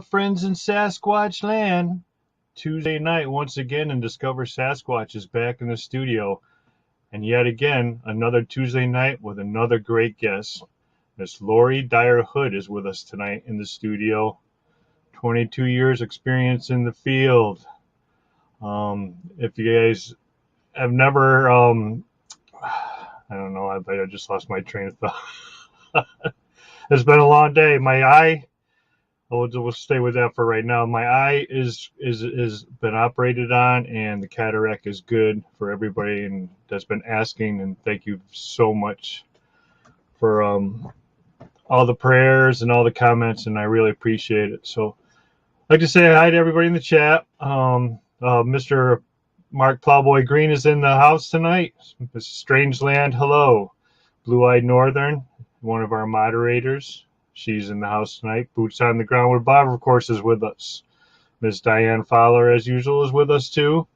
friends in Sasquatch land? Tuesday night, once again, and Discover Sasquatch is back in the studio. And yet again, another Tuesday night with another great guest. Miss Laurie Dyer-Hood is with us tonight in the studio. 22 years experience in the field. If you guys have never, I don't know, I just lost my train of thought. It's been a long day. My eye, we'll stay with that for right now. My eye is been operated on, and the cataract is good for everybody and that's been asking. And thank you so much for all the prayers and all the comments, and I really appreciate it. So I'd like to say hi to everybody in the chat. Mr. Mark Plowboy Green is in the house tonight. Mrs. Strangeland, hello. Blue-Eyed Northern, one of our moderators. She's in the house tonight. Boots on the ground with Bob, of course, is with us. Miss Diane Fowler, as usual, is with us too.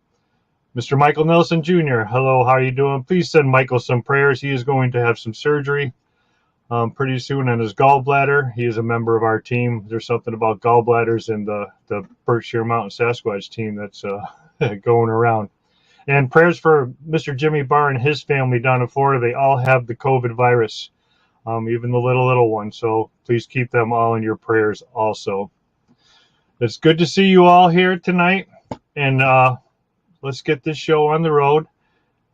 Mr. Michael Nelson Jr., hello, how are you doing? Please send Michael some prayers. He is going to have some surgery pretty soon on his gallbladder. He is a member of our team. There's something about gallbladders in the Berkshire Mountain Sasquatch team that's going around. And prayers for Mr. Jimmy Barr and his family down in Florida. They all have the COVID virus, even the little one. So please keep them all in your prayers also. It's good to see you all here tonight. And let's get this show on the road.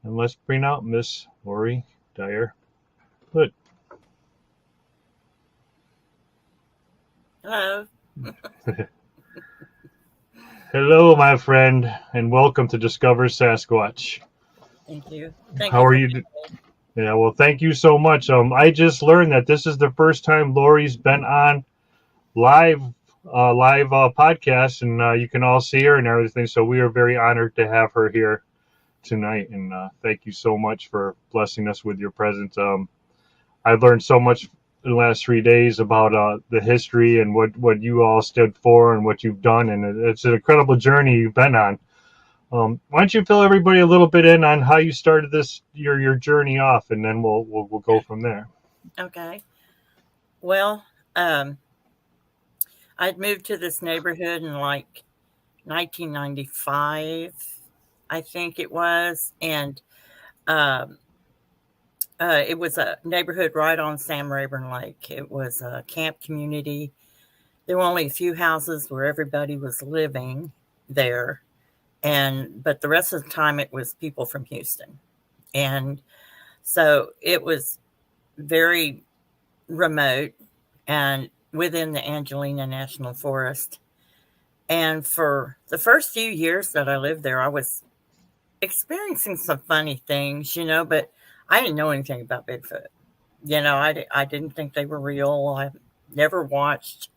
And let's bring out Miss Laurie Dyer-Hood. Hello. Hello, my friend, and welcome to Discover Sasquatch. Thank you. How are you? Yeah, well, thank you so much. I just learned that this is the first time Laurie's been on live podcast, and you can all see her and everything. So we are very honored to have her here tonight, and thank you so much for blessing us with your presence. I've learned so much in the last 3 days about the history and what you all stood for and what you've done, and it's an incredible journey you've been on. Why don't you fill everybody a little bit in on how you started your journey off, and then we'll go from there. Okay. Well, I'd moved to this neighborhood in like 1995, I think it was, and it was a neighborhood right on Sam Rayburn Lake. It was a camp community. There were only a few houses where everybody was living there, but the rest of the time it was people from Houston. And so it was very remote and within the Angelina National Forest. And for the first few years that I lived there, I was experiencing some funny things, but I didn't know anything about Bigfoot. I didn't think they were real. I never watched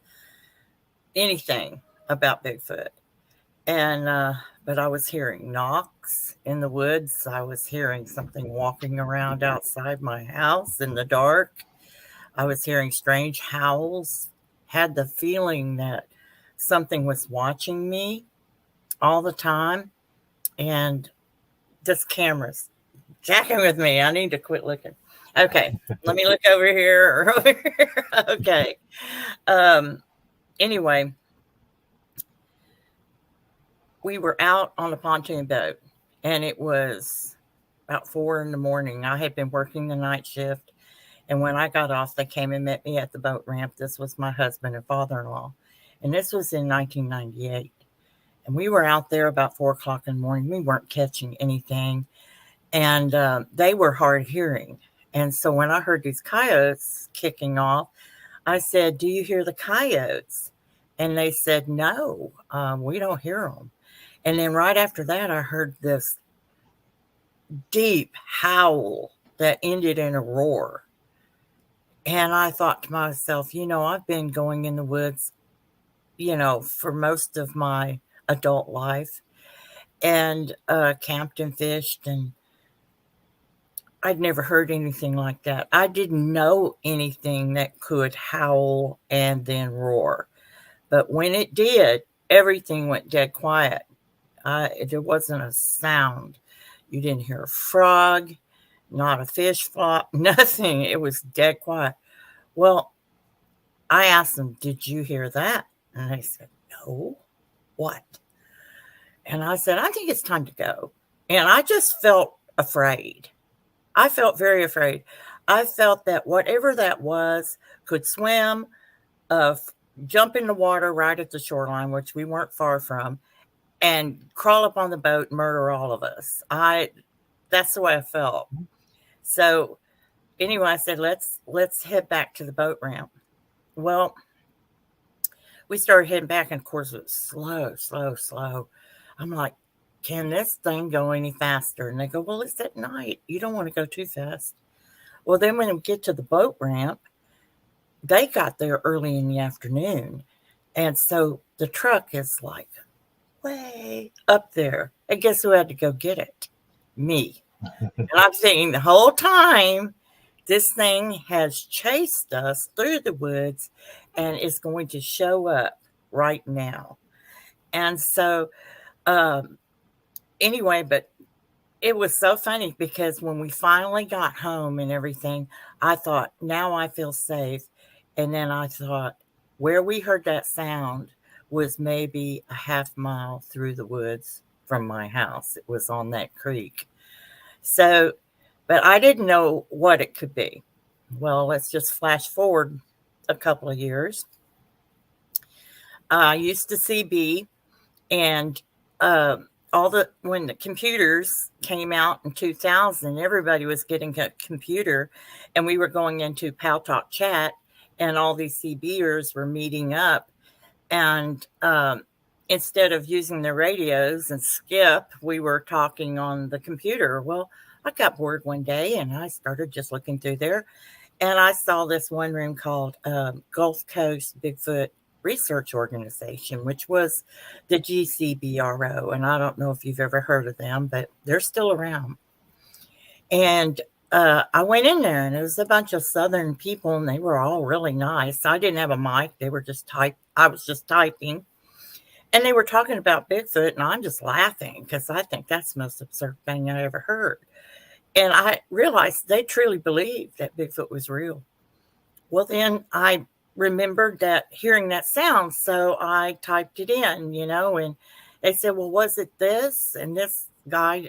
anything about Bigfoot. And but I was hearing knocks in the woods. I was hearing something walking around outside my house in the dark. I was hearing strange howls. Had the feeling that something was watching me all the time. And this camera's jacking with me. I need to quit looking. Okay, let me look over here or over here. Okay. Anyway, we were out on a pontoon boat, and it was about 4 a.m. I had been working the night shift, and when I got off, they came and met me at the boat ramp. This was my husband and father-in-law, and this was in 1998. And we were out there about 4 o'clock in the morning. We weren't catching anything. And they were hard hearing. And so when I heard these coyotes kicking off, I said, "Do you hear the coyotes?" And they said, "No, we don't hear them." And then right after that, I heard this deep howl that ended in a roar. And I thought to myself, I've been going in the woods, for most of my adult life, and camped and fished, and I'd never heard anything like that. I didn't know anything that could howl and then roar. But when it did, everything went dead quiet. There wasn't a sound. You didn't hear a frog, not a fish flop, nothing. It was dead quiet. Well, I asked them, "Did you hear that?" And they said, no, what? And I said, I think it's time to go. And I just felt afraid. I felt very afraid. I felt that whatever that was could swim, uh, jump in the water right at the shoreline, which we weren't far from, and crawl up on the boat and murder all of us. That's the way I felt. So anyway, I said, let's head back to the boat ramp. Well, we started heading back, and of course it was slow, slow, slow. I'm like, can this thing go any faster? And they go, well, it's at night. You don't want to go too fast. Well, then when we get to the boat ramp, they got there early in the afternoon. And so the truck is like way up there. And guess who had to go get it? Me. And I'm thinking the whole time, this thing has chased us through the woods and is going to show up right now. And so, anyway, but it was so funny because when we finally got home and everything, I thought, now I feel safe. And then I thought, where we heard that sound was maybe a half mile through the woods from my house. It was on that creek. So, but I didn't know what it could be. Well, let's just flash forward a couple of years. I used to CB, and when the computers came out in 2000, everybody was getting a computer, and we were going into Pal Talk Chat, and all these CBers were meeting up, and instead of using the radios and skip, we were talking on the computer. Well, I got bored one day, and I started just looking through there, and I saw this one room called Gulf Coast Bigfoot Research Organization, which was the GCBRO. And I don't know if you've ever heard of them, but they're still around. And I went in there, and it was a bunch of Southern people, and they were all really nice. I didn't have a mic. They were just I was just typing. And they were talking about Bigfoot, and I'm just laughing because I think that's the most absurd thing I ever heard. And I realized they truly believed that Bigfoot was real. Well, then I remembered that hearing that sound, so I typed it in, and they said, well, was it this? And this guy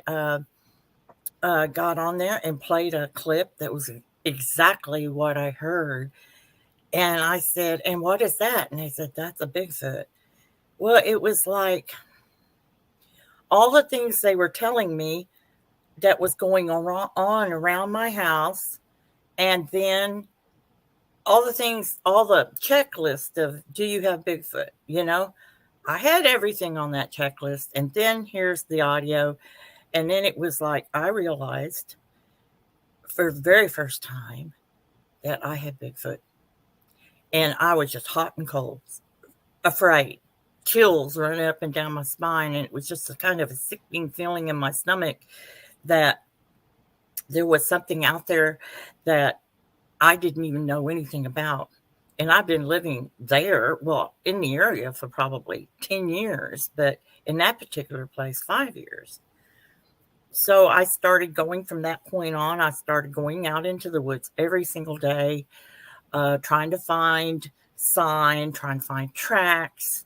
got on there and played a clip that was exactly what I heard. And I said, and what is that? And they said, that's a Bigfoot. Well, it was like all the things they were telling me that was going on around my house, and then all the things, all the checklist of, do you have Bigfoot? I had everything on that checklist. And then here's the audio. And then it was like, I realized for the very first time that I had Bigfoot. And I was just hot and cold, afraid, chills running up and down my spine. And it was just a kind of a sickening feeling in my stomach that there was something out there that I didn't even know anything about. And I've been living there, well, in the area for probably 10 years, but in that particular place, 5 years. So I started going from that point on. I started going out into the woods every single day, trying to find sign, trying to find tracks.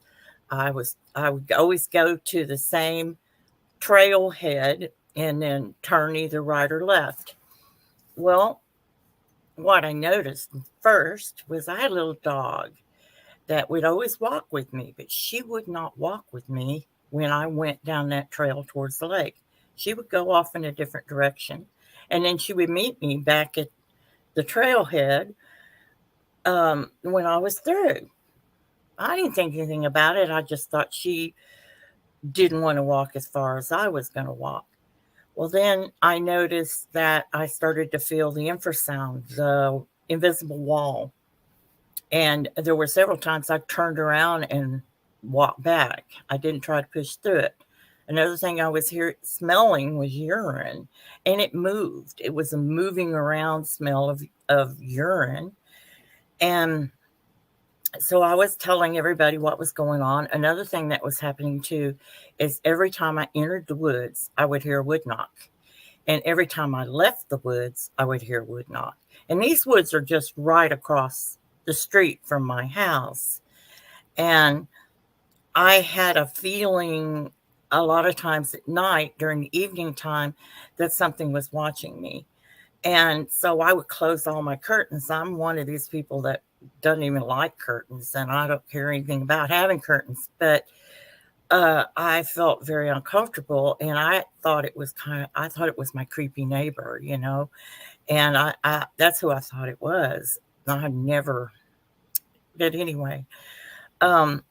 I would always go to the same trailhead and then turn either right or left. Well, what I noticed first was I had a little dog that would always walk with me, but she would not walk with me when I went down that trail towards the lake. She would go off in a different direction, and then she would meet me back at the trailhead when I was through. I didn't think anything about it. I just thought she didn't want to walk as far as I was going to walk. Well, then I noticed that I started to feel the infrasound, the invisible wall. And there were several times I turned around and walked back. I didn't try to push through it. Another thing I was smelling was urine, and it moved. It was a moving around smell of urine. And so I was telling everybody what was going on. Another thing that was happening too is every time I entered the woods, I would hear a wood knock. And every time I left the woods, I would hear a wood knock. And these woods are just right across the street from my house. And I had a feeling a lot of times at night during the evening time that something was watching me. And so I would close all my curtains. I'm one of these people that doesn't even like curtains, and I don't care anything about having curtains. But I felt very uncomfortable, and I thought it was my creepy neighbor, and I that's who I thought it was. I never did anyway. Um,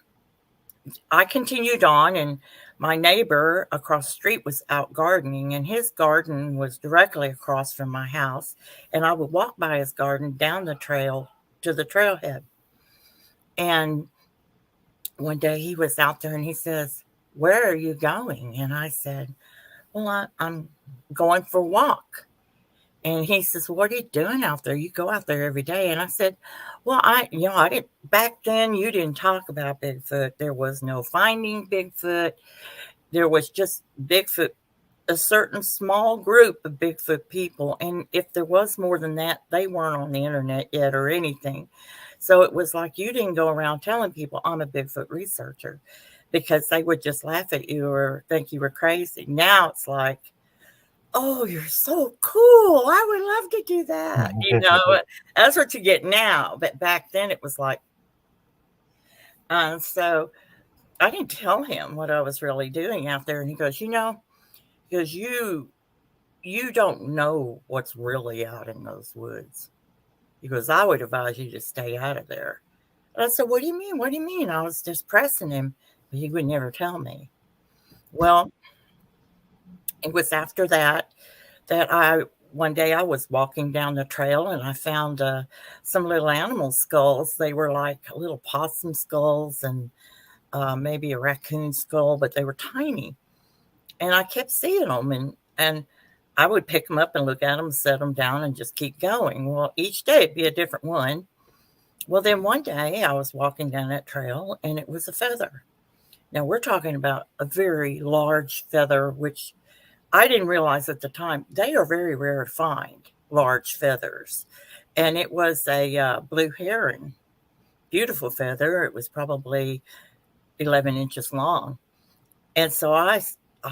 I continued on, and my neighbor across the street was out gardening, and his garden was directly across from my house. And I would walk by his garden down the trail to the trailhead. And one day he was out there and he says, "Where are you going?" And I said, "Well, I'm going for a walk." And he says, "What are you doing out there? You go out there every day." And I said, "Well, I didn't, back then you didn't talk about Bigfoot. There was no finding Bigfoot. There was just Bigfoot, a certain small group of Bigfoot people. And if there was more than that, they weren't on the internet yet or anything. So it was like you didn't go around telling people I'm a Bigfoot researcher, because they would just laugh at you or think you were crazy. Now it's like, oh, you're so cool. I would love to do that. That's what you get now. But back then it was like, so I didn't tell him what I was really doing out there. And he goes, because you don't know what's really out in those woods. He goes, I would advise you to stay out of there. And I said, what do you mean? What do you mean? I was just pressing him, but he would never tell me. Well, it was after that one day I was walking down the trail and I found some little animal skulls. They were like little possum skulls and maybe a raccoon skull, but they were tiny. And I kept seeing them, and I would pick them up and look at them, set them down, and just keep going. Well, each day it'd be a different one. Well, then one day I was walking down that trail and it was a feather. Now we're talking about a very large feather, which I didn't realize at the time. They are very rare to find, large feathers. And it was a blue heron. Beautiful feather. It was probably 11 inches long. And so I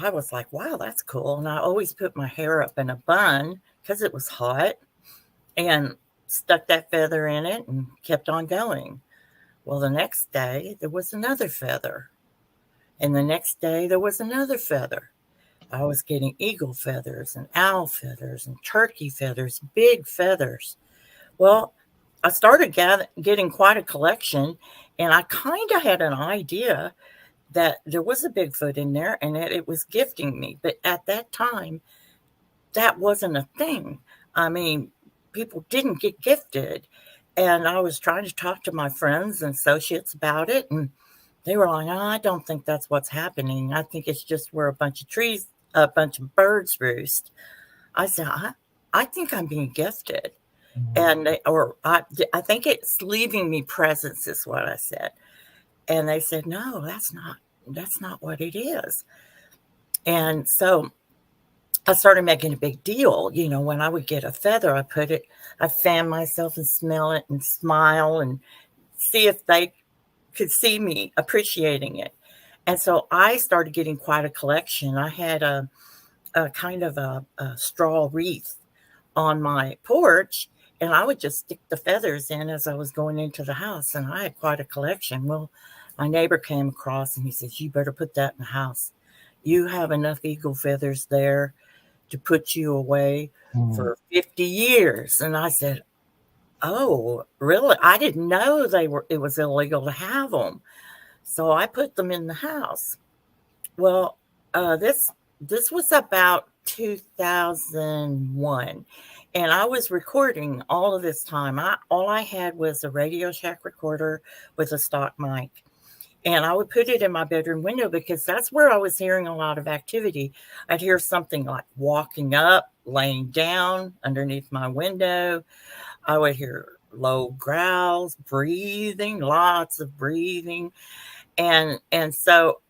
was like, wow, that's cool. And I always put my hair up in a bun because it was hot and stuck that feather in it and kept on going. Well, the next day there was another feather. And the next day there was another feather. I was getting eagle feathers and owl feathers and turkey feathers, big feathers. Well, I started getting quite a collection, and I kind of had an idea that there was a Bigfoot in there and that it was gifting me. But at that time, that wasn't a thing. I mean, people didn't get gifted. And I was trying to talk to my friends and associates about it, and they were like, oh, I don't think that's what's happening. I think it's just where a bunch of birds roost. I said, I think I'm being gifted. And I think it's leaving me presents is what I said. And they said, no, that's not what it is. And so I started making a big deal. When I would get a feather, I fan myself and smell it and smile and see if they could see me appreciating it. And so I started getting quite a collection. I had a kind of a straw wreath on my porch, and I would just stick the feathers in as I was going into the house, and I had quite a collection. Well, my neighbor came across and he says, you better put that in the house. You have enough eagle feathers there to put you away for 50 years. And I said, oh, really? I didn't know it was illegal to have them. So I put them in the house. Well, this was about 2001, and I was recording all of this time. All I had was a Radio Shack recorder with a stock mic, and I would put it in my bedroom window because that's where I was hearing a lot of activity. I'd hear something like walking up, laying down underneath my window. I would hear low growls, breathing, lots of breathing. And so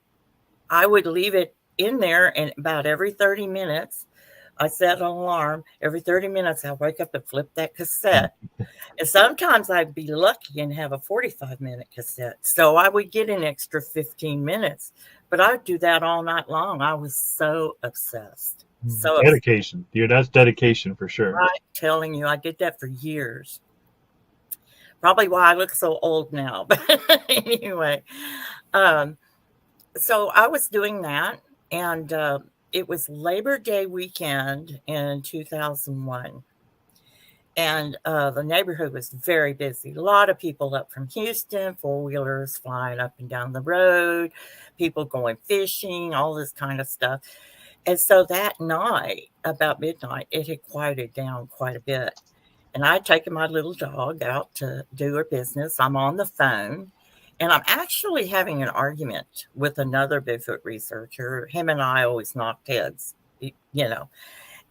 I would leave it in there, and about every 30 minutes, I set an alarm. Every 30 minutes, I wake up and flip that cassette. And sometimes I'd be lucky and have a 45-minute cassette. So I would get an extra 15 minutes. But I would do that all night long. I was so obsessed. So obsessed. Dedication. Dude, that's dedication for sure. I'm telling you, I did that for years. Probably why I look so old now. But anyway, so I was doing that. And it was Labor Day weekend in 2001. And the neighborhood was very busy. A lot of people up from Houston, four-wheelers flying up and down the road, people going fishing, all this kind of stuff. And so that night, about midnight, it had quieted down quite a bit. And I'd taken my little dog out to do her business. I'm on the phone, and I'm actually having an argument with another Bigfoot researcher. Him and I always knocked heads, you know.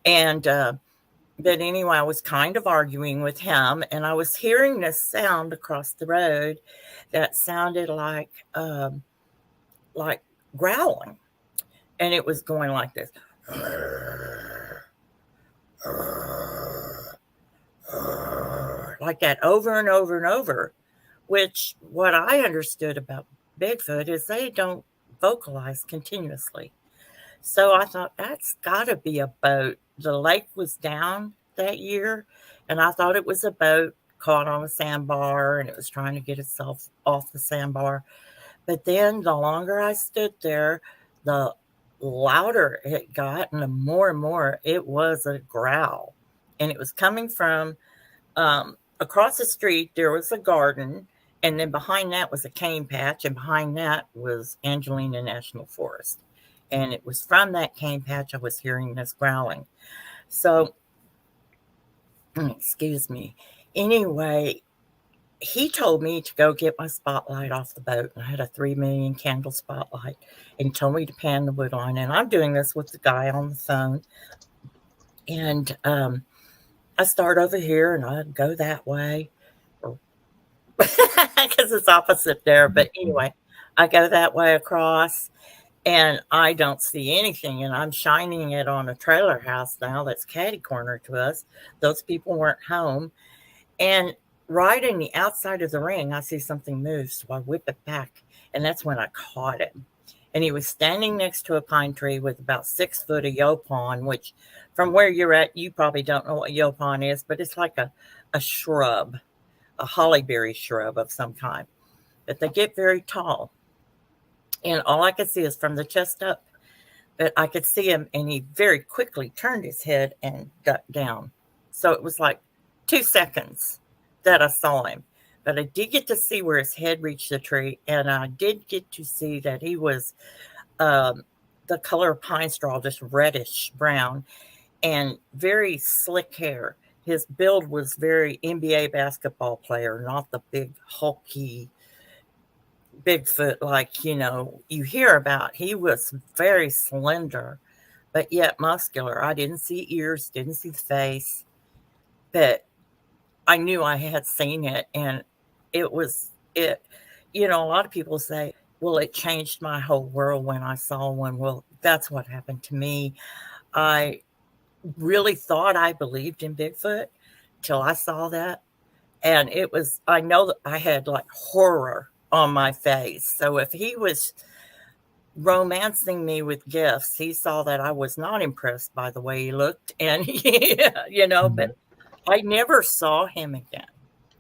And but anyway, I was kind of arguing with him, and I was hearing this sound across the road that sounded like growling, and it was going like this, like that over and over and over. Which what I understood about Bigfoot is they don't vocalize continuously. So I thought, that's got to be a boat. The lake was down that year, and I thought it was a boat caught on a sandbar, and it was trying to get itself off the sandbar. But then the longer I stood there, the louder it got, and the more and more it was a growl. And it was coming from across the street. There was a garden, and then behind that was a cane patch, and behind that was Angelina National Forest. And it was from that cane patch I was hearing this growling. So, excuse me. Anyway, he told me to go get my spotlight off the boat. I had a 3 million candle spotlight, and he told me to pan the wood line. And I'm doing this with the guy on the phone. And I start over here, and I go that way, because it's opposite there. But anyway, I go that way across, and I don't see anything. And I'm shining it on a trailer house now that's catty corner to us. Those people weren't home. And right in the outside of the ring, I see something move. So I whip it back, and that's when I caught him. And he was standing next to a pine tree with about 6 foot of yopon, which from where you're at, you probably don't know what yopon is, but it's like a shrub, a hollyberry shrub of some kind. But they get very tall. And all I could see is from the chest up. But I could see him, and he very quickly turned his head and ducked down. So it was like 2 seconds that I saw him. But I did get to see where his head reached the tree, and I did get to see that he was the color of pine straw, just reddish brown, and very slick hair. His build was very NBA basketball player, not the big hulky Bigfoot like, you hear about. He was very slender, but yet muscular. I didn't see ears, didn't see the face, but I knew I had seen it, and it was it. A lot of people say, well, it changed my whole world when I saw one. Well, that's what happened to me. I really thought I believed in Bigfoot till I saw that. And I know that I had like horror on my face. So if he was romancing me with gifts, he saw that I was not impressed by the way he looked. And, but I never saw him again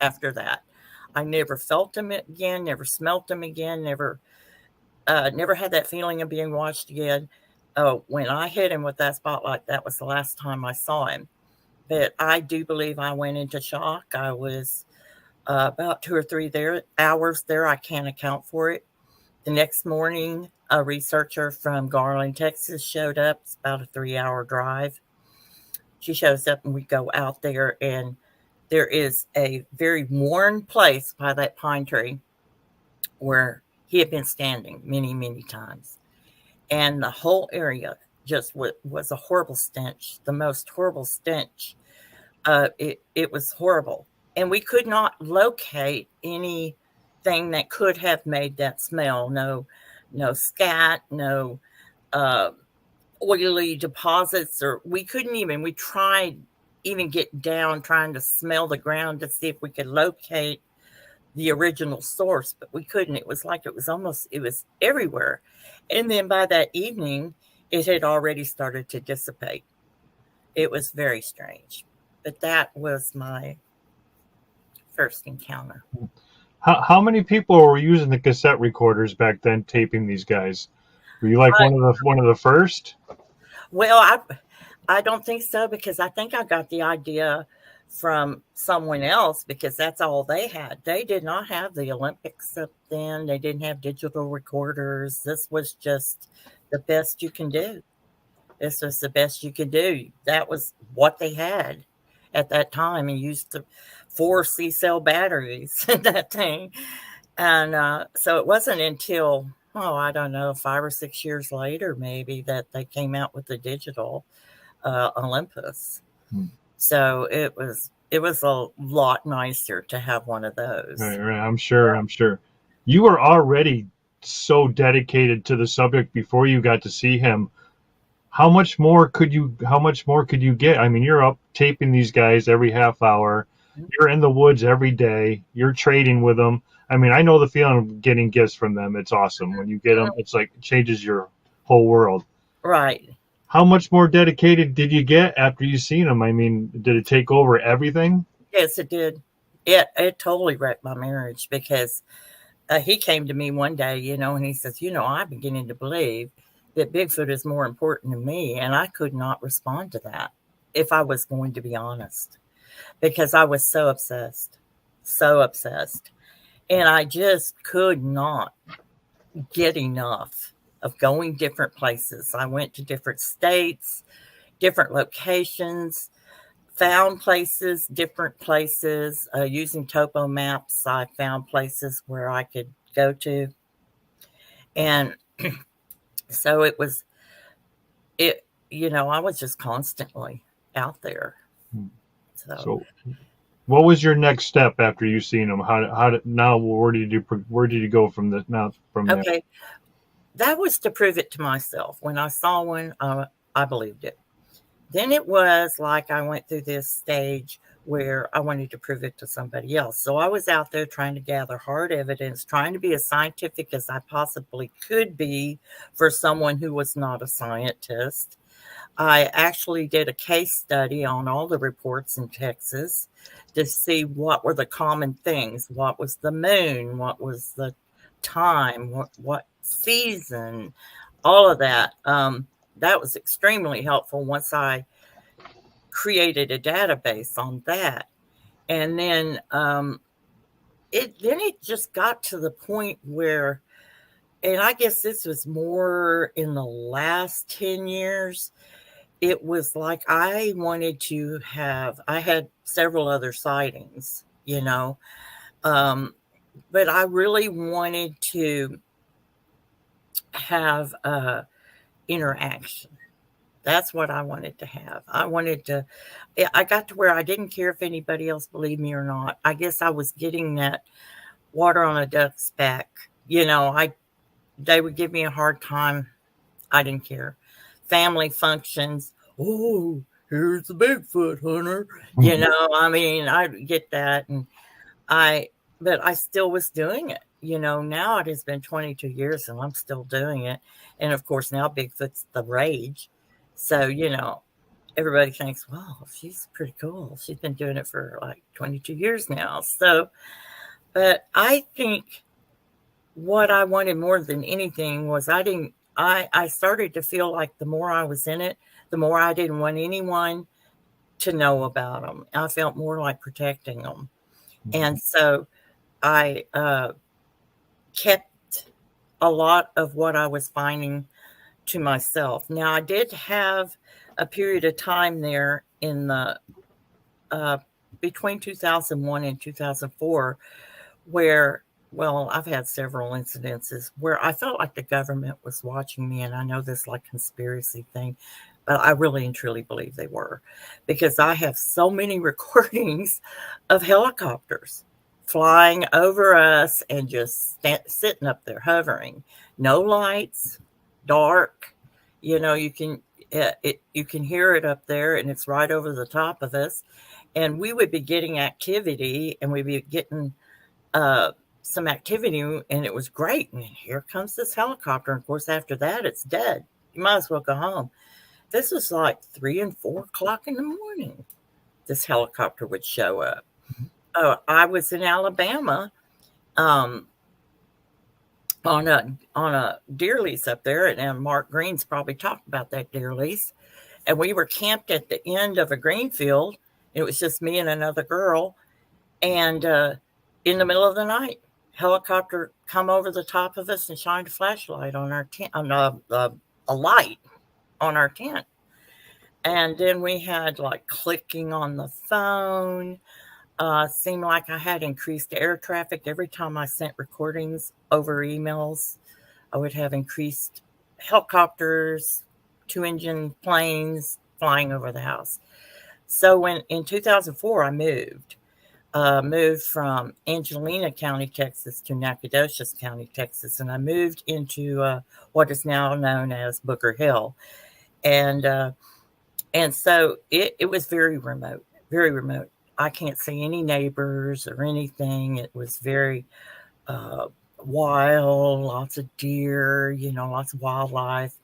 after that. I never felt him again, never smelt him again, never had that feeling of being watched again. When I hit him with that spotlight, that was the last time I saw him. But I do believe I went into shock. I was about 2 or 3 hours there. I can't account for it. The next morning, a researcher from Garland, Texas showed up. It's about a 3-hour drive. She shows up, and we go out there, and there is a very worn place by that pine tree where he had been standing many, many times. And the whole area just was a horrible stench, the most horrible stench. It was horrible. And we could not locate anything that could have made that smell. No scat, no oily deposits, or we couldn't even, we tried even get down trying to smell the ground to see if we could locate the original source, but we couldn't. It was like it was everywhere. And then by that evening, it had already started to dissipate. It was very strange. But that was my first encounter. How many people were using the cassette recorders back then, taping these guys? Were you like one of the first? Well, I don't think so, because I think I got the idea from someone else, because that's all they had. They did not have the Olympics up then. They didn't have digital recorders. This was just the best you can do. This was the best you could do. That was what they had at that time. And used the 4 C-cell batteries in that thing. And so it wasn't until, I don't know, 5 or 6 years later, maybe, that they came out with the digital Olympus. So it was a lot nicer to have one of those. Right. I'm sure. You were already so dedicated to the subject before you got to see him. How much more could you get? I mean, you're up taping these guys every half hour. You're in the woods every day. You're trading with them. I mean, I know the feeling of getting gifts from them. It's awesome. When you get them, it's like it changes your whole world. Right. How much more dedicated did you get after you seen them? I mean, did it take over everything? Yes, it did. It totally wrecked my marriage, because he came to me one day, and he says, I'm beginning to believe that Bigfoot is more important to me. And I could not respond to that, if I was going to be honest, because I was so obsessed. And I just could not get enough of going different places. I went to different states, different locations, found places, different places. Using topo maps, I found places where I could go to. And so I was just constantly out there. So what was your next step after you seen them? Where did you go from there? Okay. That was to prove it to myself. When I saw one, I believed it. Then it was like I went through this stage where I wanted to prove it to somebody else. So I was out there trying to gather hard evidence, trying to be as scientific as I possibly could be for someone who was not a scientist. I actually did a case study on all the reports in Texas to see what were the common things. What was the moon? What was the time? What season? All of that. That was extremely helpful once I created a database on that. And then it just got to the point where, and I guess this was more in the last 10 years, it was like I had several other sightings, but I really wanted to have interaction. That's what I wanted to have. I got to where I didn't care if anybody else believed me or not. I guess I was getting that water on a duck's back. They would give me a hard time. I didn't care. Family functions. Oh, here's the Bigfoot hunter. I get that. But I still was doing it. Now it has been 22 years and I'm still doing it. And of course, now Bigfoot's the rage. So, everybody thinks, wow, she's pretty cool. She's been doing it for like 22 years now. So, but I think what I wanted more than anything was I started to feel like the more I was in it, the more I didn't want anyone to know about them. I felt more like protecting them. And so I kept a lot of what I was finding to myself. Now, I did have a period of time there in the between 2001 and 2004 where, I've had several incidences where I felt like the government was watching me, and I know this like conspiracy thing, but I really and truly believe they were, because I have so many recordings of helicopters flying over us and just sitting up there hovering. No lights, dark. You can hear it up there, and it's right over the top of us. And we would be getting activity, and we'd be getting uh, some activity, and it was great. And here comes this helicopter. And of course, after that, it's dead. You might as well go home. This was like 3 and 4 o'clock in the morning. This helicopter would show up. Oh, I was in Alabama, um, on a deer lease up there, and Mark Green's probably talked about that deer lease. And we were camped at the end of a green field. It was just me and another girl, and in the middle of the night, helicopter come over the top of us and shined a flashlight on our tent, on a light on our tent. And then we had like clicking on the phone. Seemed like I had increased air traffic every time I sent recordings over emails. I would have increased helicopters, 2 engine planes flying over the house. So when in 2004 I moved from Angelina County, Texas to Nacogdoches County, Texas, and I moved into what is now known as Booker Hill, and uh, and so it was very remote, very remote. I can't see any neighbors or anything. It was very uh, wild, lots of deer, lots of wildlife.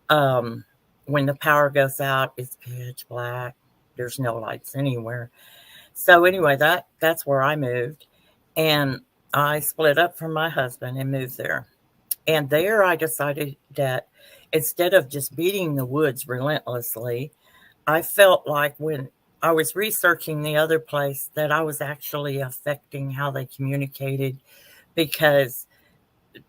Um, when the power goes out, it's pitch black. There's no lights anywhere. So anyway, that's where I moved, and I split up from my husband and moved there. And there I decided that instead of just beating the woods relentlessly, I felt like when I was researching the other place that I was actually affecting how they communicated, because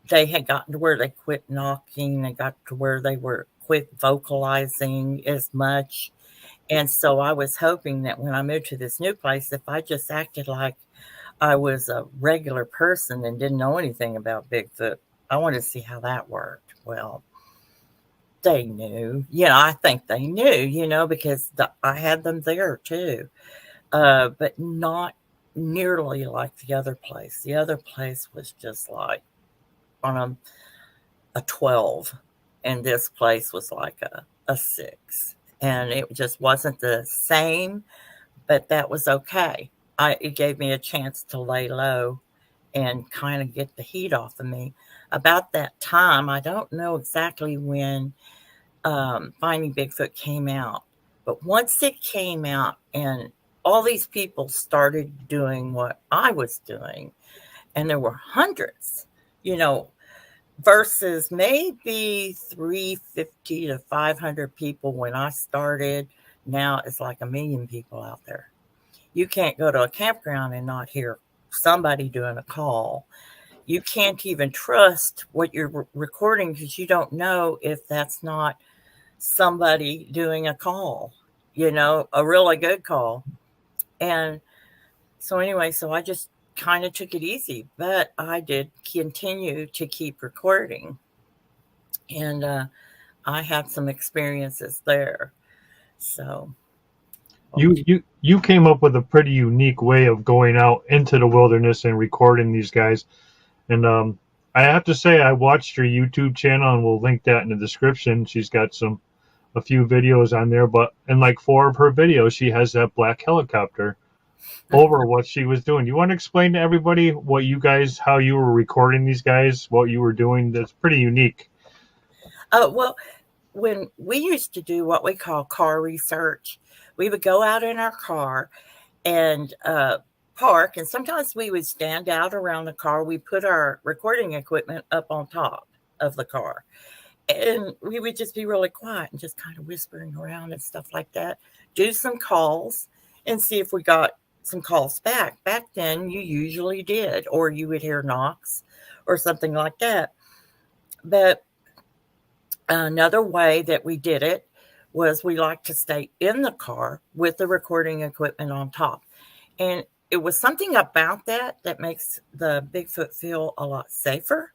they had gotten to where they quit knocking, they got to where they were quit vocalizing as much. And so I was hoping that when I moved to this new place, if I just acted like I was a regular person and didn't know anything about Bigfoot, I wanted to see how that worked. Well, they knew. I think they knew, because I had them there too, but not nearly like the other place. The other place was just like on a 12, and this place was like a 6. And it just wasn't the same, but that was okay. It gave me a chance to lay low and kind of get the heat off of me. About that time, I don't know exactly when Finding Bigfoot came out, but once it came out and all these people started doing what I was doing, and there were hundreds, you know, versus maybe 350 to 500 people when I started. Now it's like a million people out there. You can't go to a campground and not hear somebody doing a call. You can't even trust what you're recording because you don't know if that's not somebody doing a call, a really good call. And so, anyway, so I just kind of took it easy, but I did continue to keep recording. And I had some experiences there. So You came up with a pretty unique way of going out into the wilderness and recording these guys. And I have to say, I watched her YouTube channel, and we'll link that in the description. She's got a few videos on there, but in like 4 of her videos, she has that black helicopter over what she was doing. You want to explain to everybody how you were recording these guys, what you were doing? That's pretty unique. Well, when we used to do what we call car research, we would go out in our car and park, and sometimes we would stand out around the car. We put our recording equipment up on top of the car, and we would just be really quiet and just kind of whispering around and stuff like that. Do some calls and see if we got some calls back. Back then, you usually did, or you would hear knocks or something like that. But another way that we did it was we liked to stay in the car with the recording equipment on top. And it was something about that makes the Bigfoot feel a lot safer,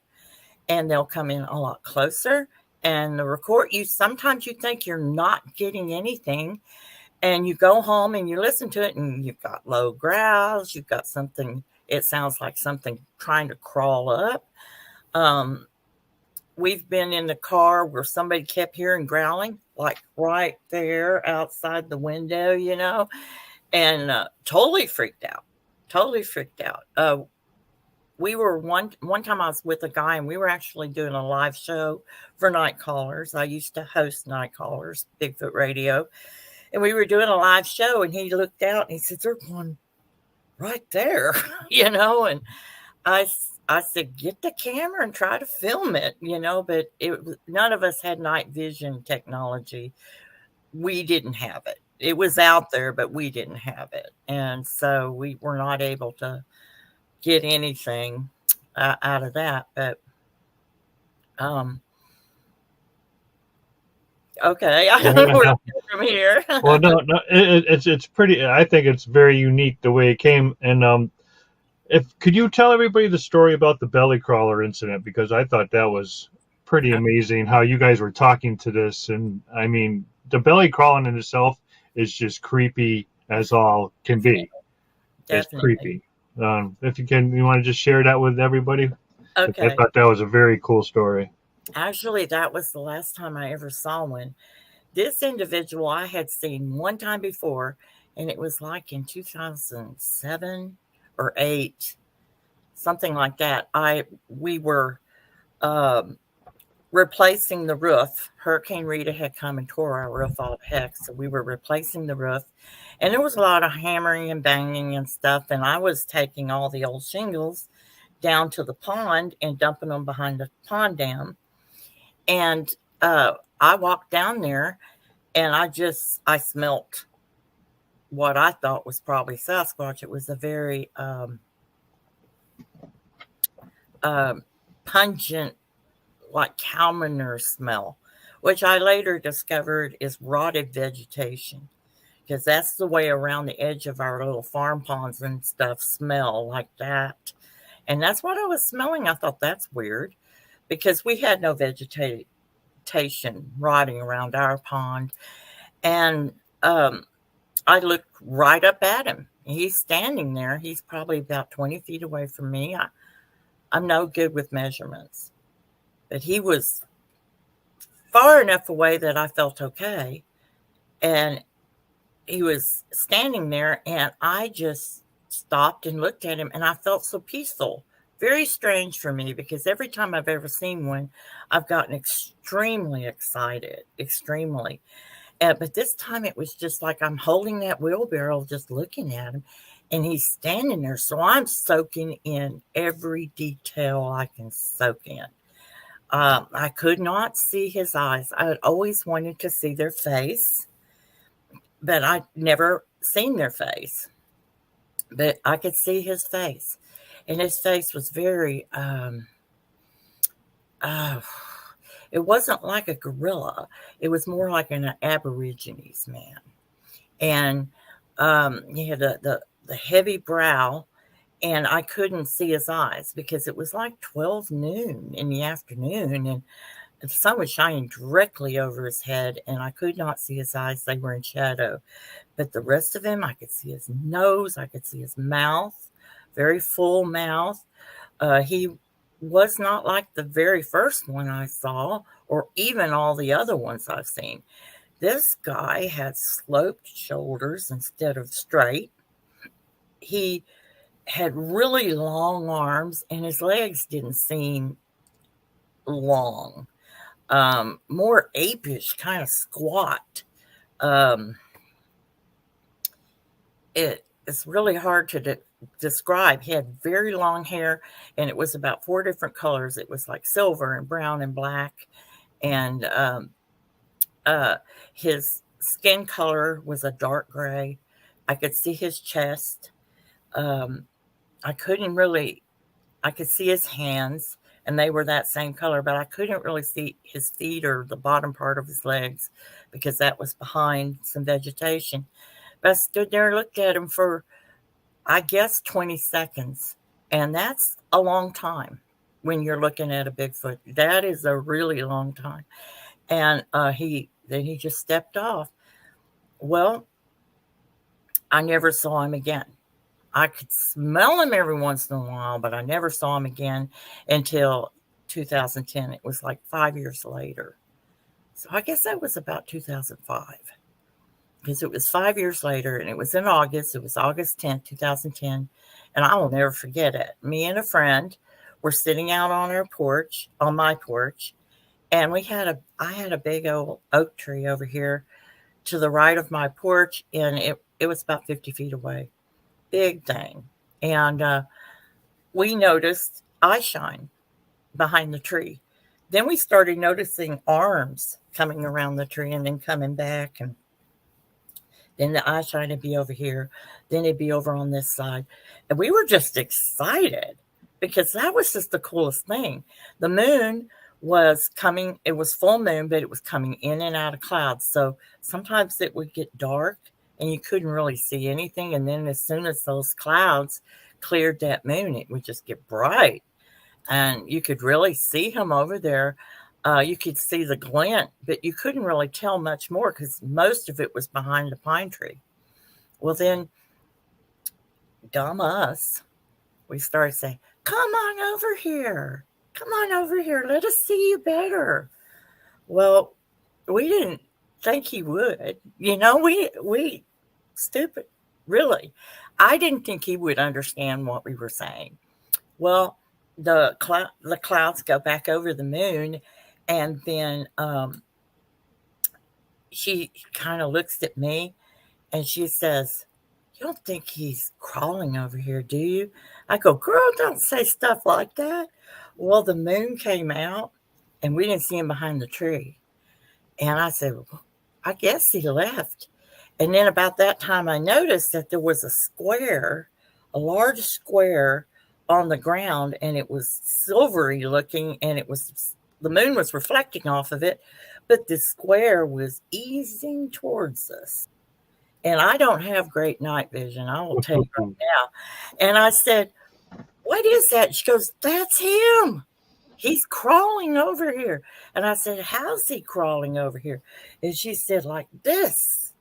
and they'll come in a lot closer. And the record, sometimes you think you're not getting anything, and you go home and you listen to it, and you've got low growls, you've got something, it sounds like something trying to crawl up. We've been in the car where somebody kept hearing growling like right there outside the window, and totally freaked out. Totally freaked out. We were one time I was with a guy and we were actually doing a live show for night callers. I used to host night callers, Bigfoot Radio, and we were doing a live show and he looked out and he said, "They're going right there," and I I said, "Get the camera and try to film it," but none of us had night vision technology. We didn't have it. It was out there, but we didn't have it. And so we were not able to get anything out of that. But, um, okay, I don't know where to go from here. Well, no, it's pretty. I think it's very unique the way it came. And if could you tell everybody the story about the belly crawler incident, because I thought that was pretty amazing how you guys were talking to this. And I mean, the belly crawling in itself is just creepy as all can be. It's creepy. If you want to just share that with everybody. Okay. I thought that was a very cool story. Actually, that was the last time I ever saw one. This individual I had seen one time before, and it was like in 2007 or 8, something like that. We were replacing the roof. Hurricane Rita had come and tore our roof all to heck, so we were replacing the roof. And there was a lot of hammering and banging and stuff, and I was taking all the old shingles down to the pond and dumping them behind the pond dam. And I walked down there, and I smelt what I thought was probably Sasquatch. It was a very pungent, like cow manure smell, which I later discovered is rotted vegetation, because that's the way around the edge of our little farm ponds and stuff smell like that. And that's what I was smelling. I thought that's weird because we had no vegetation rotting around our pond. And I looked right up at him. He's standing there. He's probably about 20 feet away from me. I'm no good with measurements, but he was far enough away that I felt okay. And he was standing there, and I just stopped and looked at him, and I felt so peaceful. Very strange for me, because every time I've ever seen one, I've gotten extremely excited, extremely. But this time it was just like I'm holding that wheelbarrow, just looking at him, and he's standing there. So I'm soaking in every detail I can soak in. I could not see his eyes. I had always wanted to see their face, but I'd never seen their face. But I could see his face, and his face was very, it wasn't like a gorilla. It was more like an Aborigines man. And he had the heavy brow, and I couldn't see his eyes because it was like 12 noon in the afternoon, and the sun was shining directly over his head, and I could not see his eyes. They were in shadow. But the rest of him, I could see his nose. I could see his mouth, very full mouth. He was not like the very first one I saw, or even all the other ones I've seen. This guy had sloped shoulders instead of straight. He had really long arms, and his legs didn't seem long. More apish, kind of squat. It's really hard to describe. He had very long hair, and it was about 4 different colors. It was like silver and brown and black, and his skin color was a dark gray. I could see his chest. I could see his hands, and they were that same color, but I couldn't really see his feet or the bottom part of his legs because that was behind some vegetation. But I stood there and looked at him for, I guess, 20 seconds. And that's a long time when you're looking at a Bigfoot. That is a really long time. And then he just stepped off. Well, I never saw him again. I could smell him every once in a while, but I never saw him again until 2010. It was like 5 years later. So I guess that was about 2005 because it was 5 years later and it was in August. It was August 10th, 2010. And I will never forget it. Me and a friend were sitting out on our porch, on my porch, and I had a big old oak tree over here to the right of my porch, and it was about 50 feet away. Big thing. And we noticed eye shine behind the tree. Then we started noticing arms coming around the tree and then coming back. And then the eye shine would be over here. Then it'd be over on this side. And we were just excited because that was just the coolest thing. The moon was coming, it was full moon, but it was coming in and out of clouds. So sometimes it would get dark and you couldn't really see anything. And then as soon as those clouds cleared that moon, it would just get bright. And you could really see him over there. You could see the glint, but you couldn't really tell much more because most of it was behind the pine tree. Well, then, dumb us, we started saying, "Come on over here. Come on over here. Let us see you better." Well, we didn't think he would. We stupid, really. I didn't think he would understand what we were saying. Well, the clouds go back over the moon, and then she kind of looks at me and she says, "You don't think he's crawling over here, do you?" I go, "Girl, don't say stuff like that." Well, the moon came out and we didn't see him behind the tree. And I said, "Well, I guess he left." And then about that time, I noticed that there was a square, a large square on the ground, and it was silvery looking, and the moon was reflecting off of it, but the square was easing towards us. And I don't have great night vision, I will tell you right now. And I said, "What is that?" She goes, "That's him. He's crawling over here." And I said, "How's he crawling over here?" And she said, "Like this."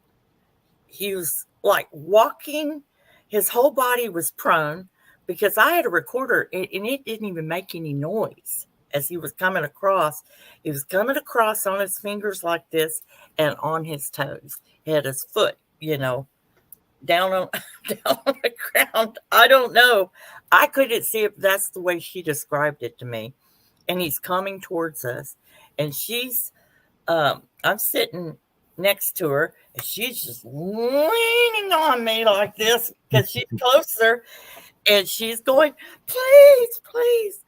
He was like walking, his whole body was prone because I had a recorder and it didn't even make any noise as he was coming across. He was coming across on his fingers like this and on his toes. He had his foot, down on down on the ground. I don't know. I couldn't see it. That's the way she described it to me. And he's coming towards us. And I'm sitting next to her, and she's just leaning on me like this because she's closer, and she's going, "Please, please,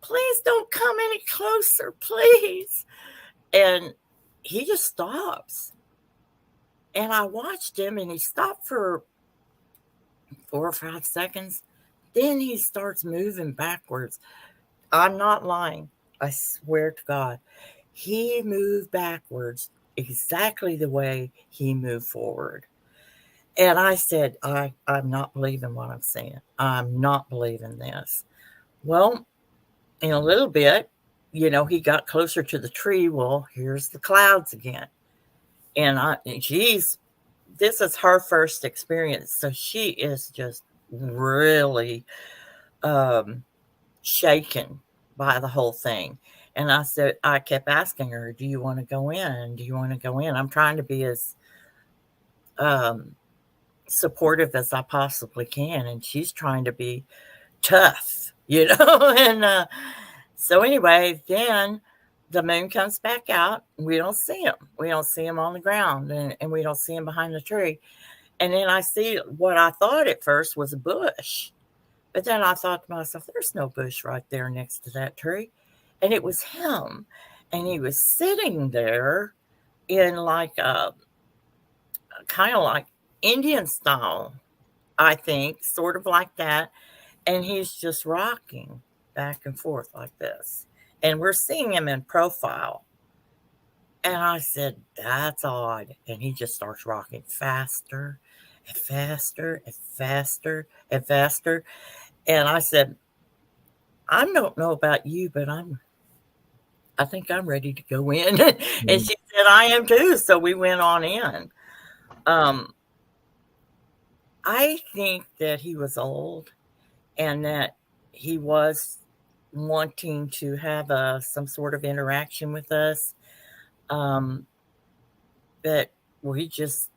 please don't come any closer, please." And he just stops. And I watched him, and he stopped for 4 or 5 seconds. Then he starts moving backwards. I'm not lying. I swear to God. He moved backwards exactly the way he moved forward. And I said, I'm not believing what I'm seeing. I'm not believing this. Well, in a little bit, he got closer to the tree. Well, here's the clouds again. And this is her first experience. So she is just really shaken by the whole thing. And I kept asking her, "Do you want to go in? Do you want to go in?" I'm trying to be as um, supportive as I possibly can. And she's trying to be tough, and so anyway, then the moon comes back out. We don't see him. We don't see him on the ground, and we don't see him behind the tree. And then I see what I thought at first was a bush. But then I thought to myself, "There's no bush right there next to that tree." And it was him. And he was sitting there in like a kind of like Indian style, I think, sort of like that. And he's just rocking back and forth like this. And we're seeing him in profile. And I said, "That's odd." And he just starts rocking faster and faster and faster and faster. And I said, "I don't know about you, but I think I'm ready to go in." And she said, "I am too." So we went on in. Um, I think that he was old and that he was wanting to have some sort of interaction with us. Um, but we just,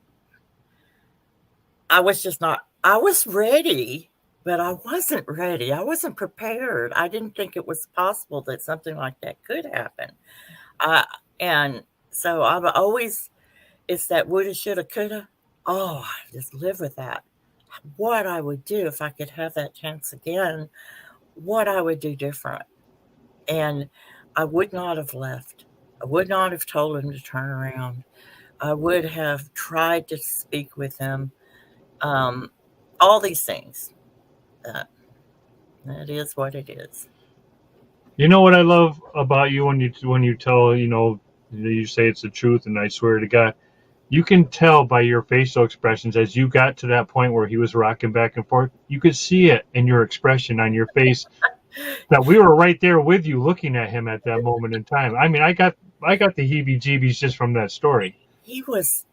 I was just not, I was ready, but I wasn't ready. I wasn't prepared. I didn't think it was possible that something like that could happen. I, and so I've always, it's that woulda, shoulda, coulda. Oh, I just live with that. What I would do if I could have that chance again, what I would do different. And I would not have left. I would not have told him to turn around. I would have tried to speak with him. Um, all these things. Uh, it is what it is. You know what I love about you when you tell, you say it's the truth, and I swear to God, you can tell by your facial expressions as you got to that point where he was rocking back and forth. You could see it in your expression on your face that we were right there with you, looking at him at that moment in time. I mean, I got the heebie-jeebies just from that story. He was,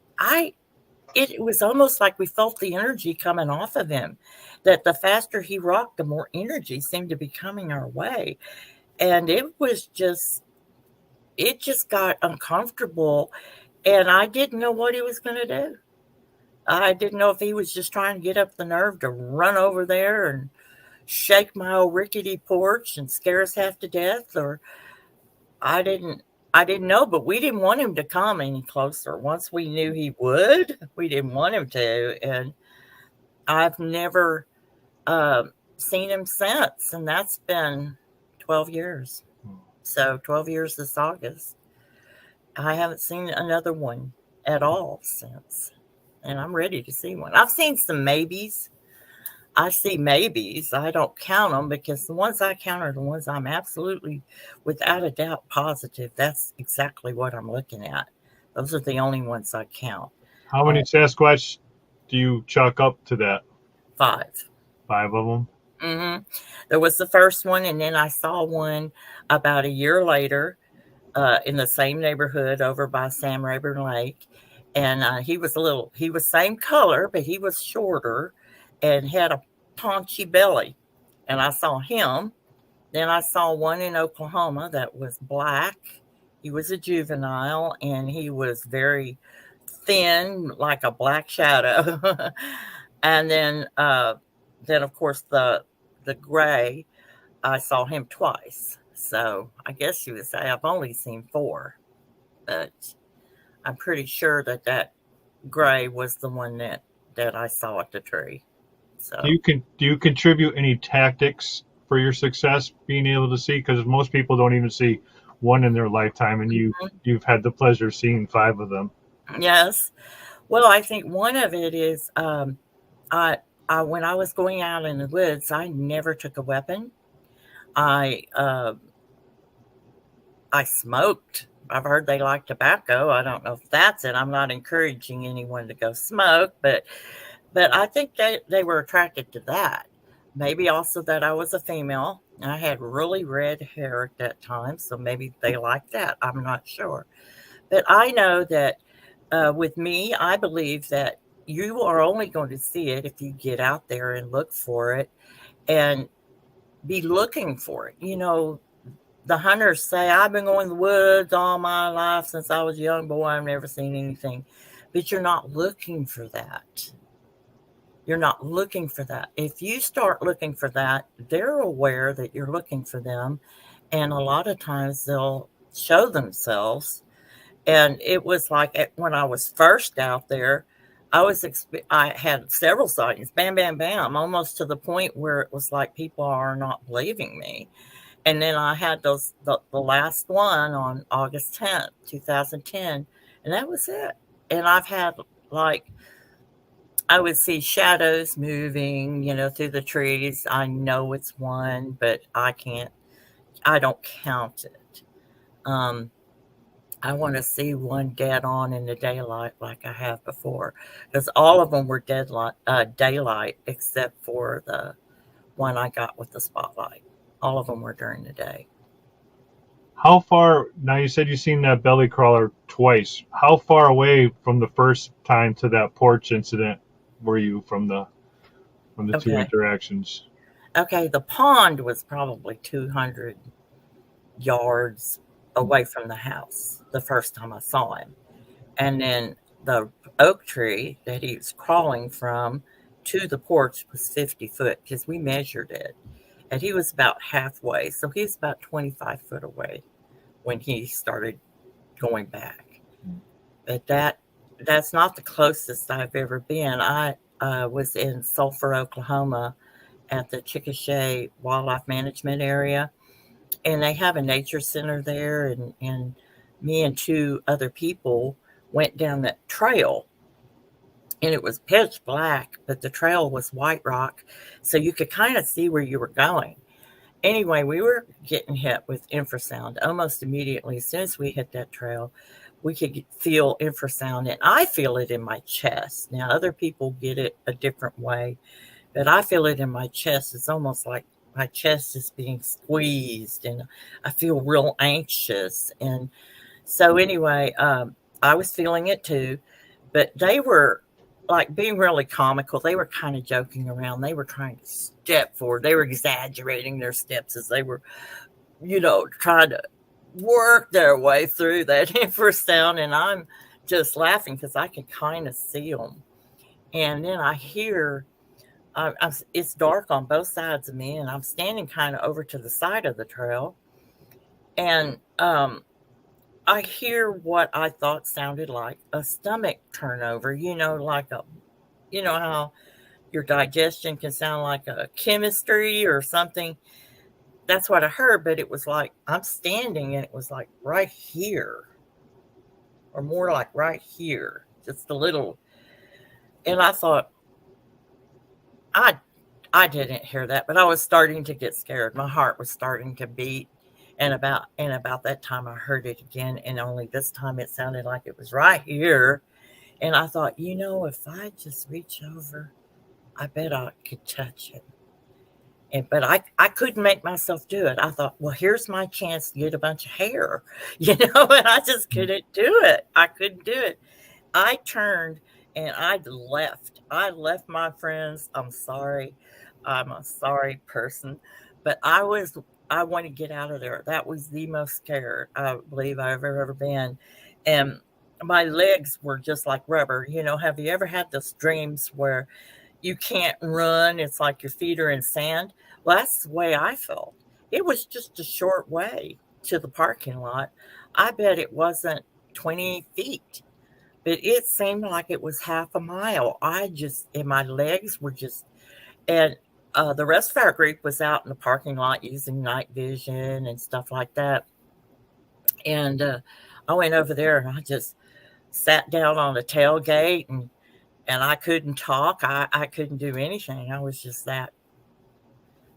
it was almost like we felt the energy coming off of him. That the faster he rocked, the more energy seemed to be coming our way. And it just got uncomfortable. And I didn't know what he was going to do. I didn't know if he was just trying to get up the nerve to run over there and shake my old rickety porch and scare us half to death, or I didn't I didn't know, but we didn't want him to come any closer. Once we knew he would, we didn't want him to, and I've never seen him since, and that's been 12 years. So 12 years this August. I haven't seen another one at all since, and I'm ready to see one. I've seen some maybes. I see maybes. I don't count them because the ones I count are the ones I'm absolutely, without a doubt, positive. That's exactly what I'm looking at. Those are the only ones I count. How many Sasquatch do you chalk up to that? 5. 5 of them? Hmm. There was the first one, and then I saw one about a year later in the same neighborhood over by Sam Rayburn Lake. And he was same color, but he was shorter and had a paunchy belly. And I saw him. Then I saw one in Oklahoma that was black. He was a juvenile and he was very thin, like a black shadow. And then of course the gray, I saw him twice. So I guess you would say I've only seen 4, but I'm pretty sure that that gray was the one that I saw at the tree. So Do you contribute any tactics for your success being able to see? Because most people don't even see one in their lifetime, and you've had the pleasure of seeing 5 of them. yes, well, I think one of it is I, when I was going out in the woods, I never took a weapon. I uh, I smoked. I've heard they like tobacco. I don't know if that's it. I'm not encouraging anyone to go smoke, but I think they were attracted to that. Maybe also that I was a female. I had really red hair at that time, so maybe they liked that. I'm not sure. But I know that with me, I believe that you are only going to see it if you get out there and look for it and be looking for it. You know, the hunters say, I've been going to the woods all my life since I was a young boy. I've never seen anything. But you're not looking for that. You're not looking for that. If you start looking for that, they're aware that you're looking for them. And a lot of times they'll show themselves. And it was like when I was first out there, I had several sightings, bam, bam, bam, almost to the point where it was like people are not believing me. And then I had the last one on August 10th, 2010, and that was it. And I've had like I would see shadows moving, through the trees. I know it's one, but I don't count it. Um, I want to see one dead on in the daylight like I have before, because all of them were daylight except for the one I got with the spotlight. All of them were during the day. How far, now you said you've seen that belly crawler twice. How far away from the first time to that porch incident were you from the two Okay. interactions? Okay. The pond was probably 200 yards. away from the house the first time I saw him. And then the oak tree that he was crawling from to the porch was 50 foot because we measured it. And he was about halfway. So he was about 25 foot away when he started going back. But that's not the closest I've ever been. I was in Sulphur, Oklahoma at the Chickasha Wildlife Management Area, and they have a nature center there. And me and two other people went down that trail, and it was pitch black, but the trail was white rock, so you could kind of see where you were going. Anyway, we were getting hit with infrasound almost immediately. As soon as we hit that trail, we could feel infrasound, and I feel it in my chest. Now, other people get it a different way, but I feel it in my chest. It's almost like my chest is being squeezed, and I feel real anxious. And so, anyway, I was feeling it too, but they were like being really comical. They were kind of joking around. They were trying to step forward. They were exaggerating their steps as they were, trying to work their way through that infrasound. And I'm just laughing because I can kind of see them. And then I hear, it's dark on both sides of me, and I'm standing kind of over to the side of the trail. And I hear what I thought sounded like a stomach turnover, like how your digestion can sound like a chemistry or something. That's what I heard, but it was like I'm standing and it was like right here, or more like right here, just a little. And I thought, I didn't hear that, but I was starting to get scared. My heart was starting to beat. And about that time I heard it again, and only this time it sounded like it was right here. And I thought, if I just reach over, I bet I could touch it. But I couldn't make myself do it. I thought, well, here's my chance to get a bunch of hair, and I just couldn't do it. I couldn't do it. I turned and I left. I left my friends. I'm sorry. I'm a sorry person, but I want to get out of there. That was the most scared I believe I've ever been. And my legs were just like rubber. Have you ever had those dreams where you can't run? It's like your feet are in sand. Well, that's the way I felt. It was just a short way to the parking lot. I bet it wasn't 20 feet, but it seemed like it was half a mile. And my legs were just, and the rest of our group was out in the parking lot using night vision and stuff like that. And I went over there and I just sat down on the tailgate, and I couldn't talk. I couldn't do anything. I was just that.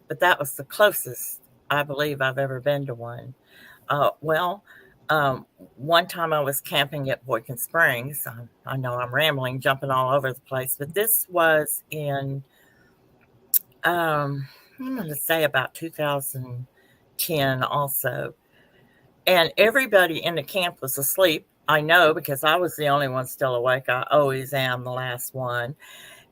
But that was the closest I believe I've ever been to one. One time I was camping at Boykin Springs. I know I'm rambling, jumping all over the place, but this was in I'm going to say about 2010 also. And everybody in the camp was asleep. I know because I was the only one still awake. I always am the last one.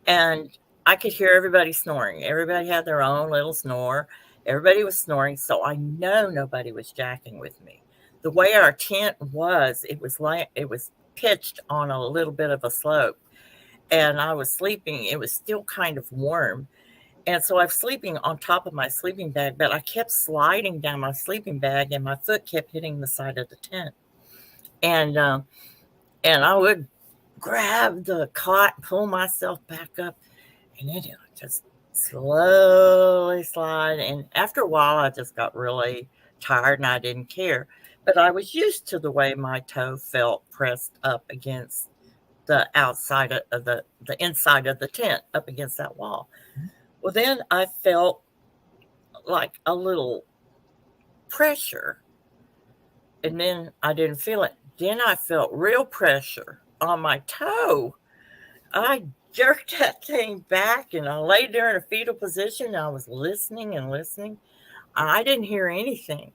And I could hear everybody snoring. Everybody had their own little snore. Everybody was snoring. So I know nobody was jacking with me. The way our tent was, it was pitched on a little bit of a slope. And I was sleeping. It was still kind of warm. And so I was sleeping on top of my sleeping bag, but I kept sliding down my sleeping bag, and my foot kept hitting the side of the tent. And I would grab the cot, pull myself back up, and then it would just slowly slide. And after a while, I just got really tired, and I didn't care. But I was used to the way my toe felt pressed up against the outside of the inside of the tent, up against that wall. Well, then I felt like a little pressure, and then I didn't feel it. Then I felt real pressure on my toe. I jerked that thing back, and I laid there in a fetal position. And I was listening and listening. I didn't hear anything,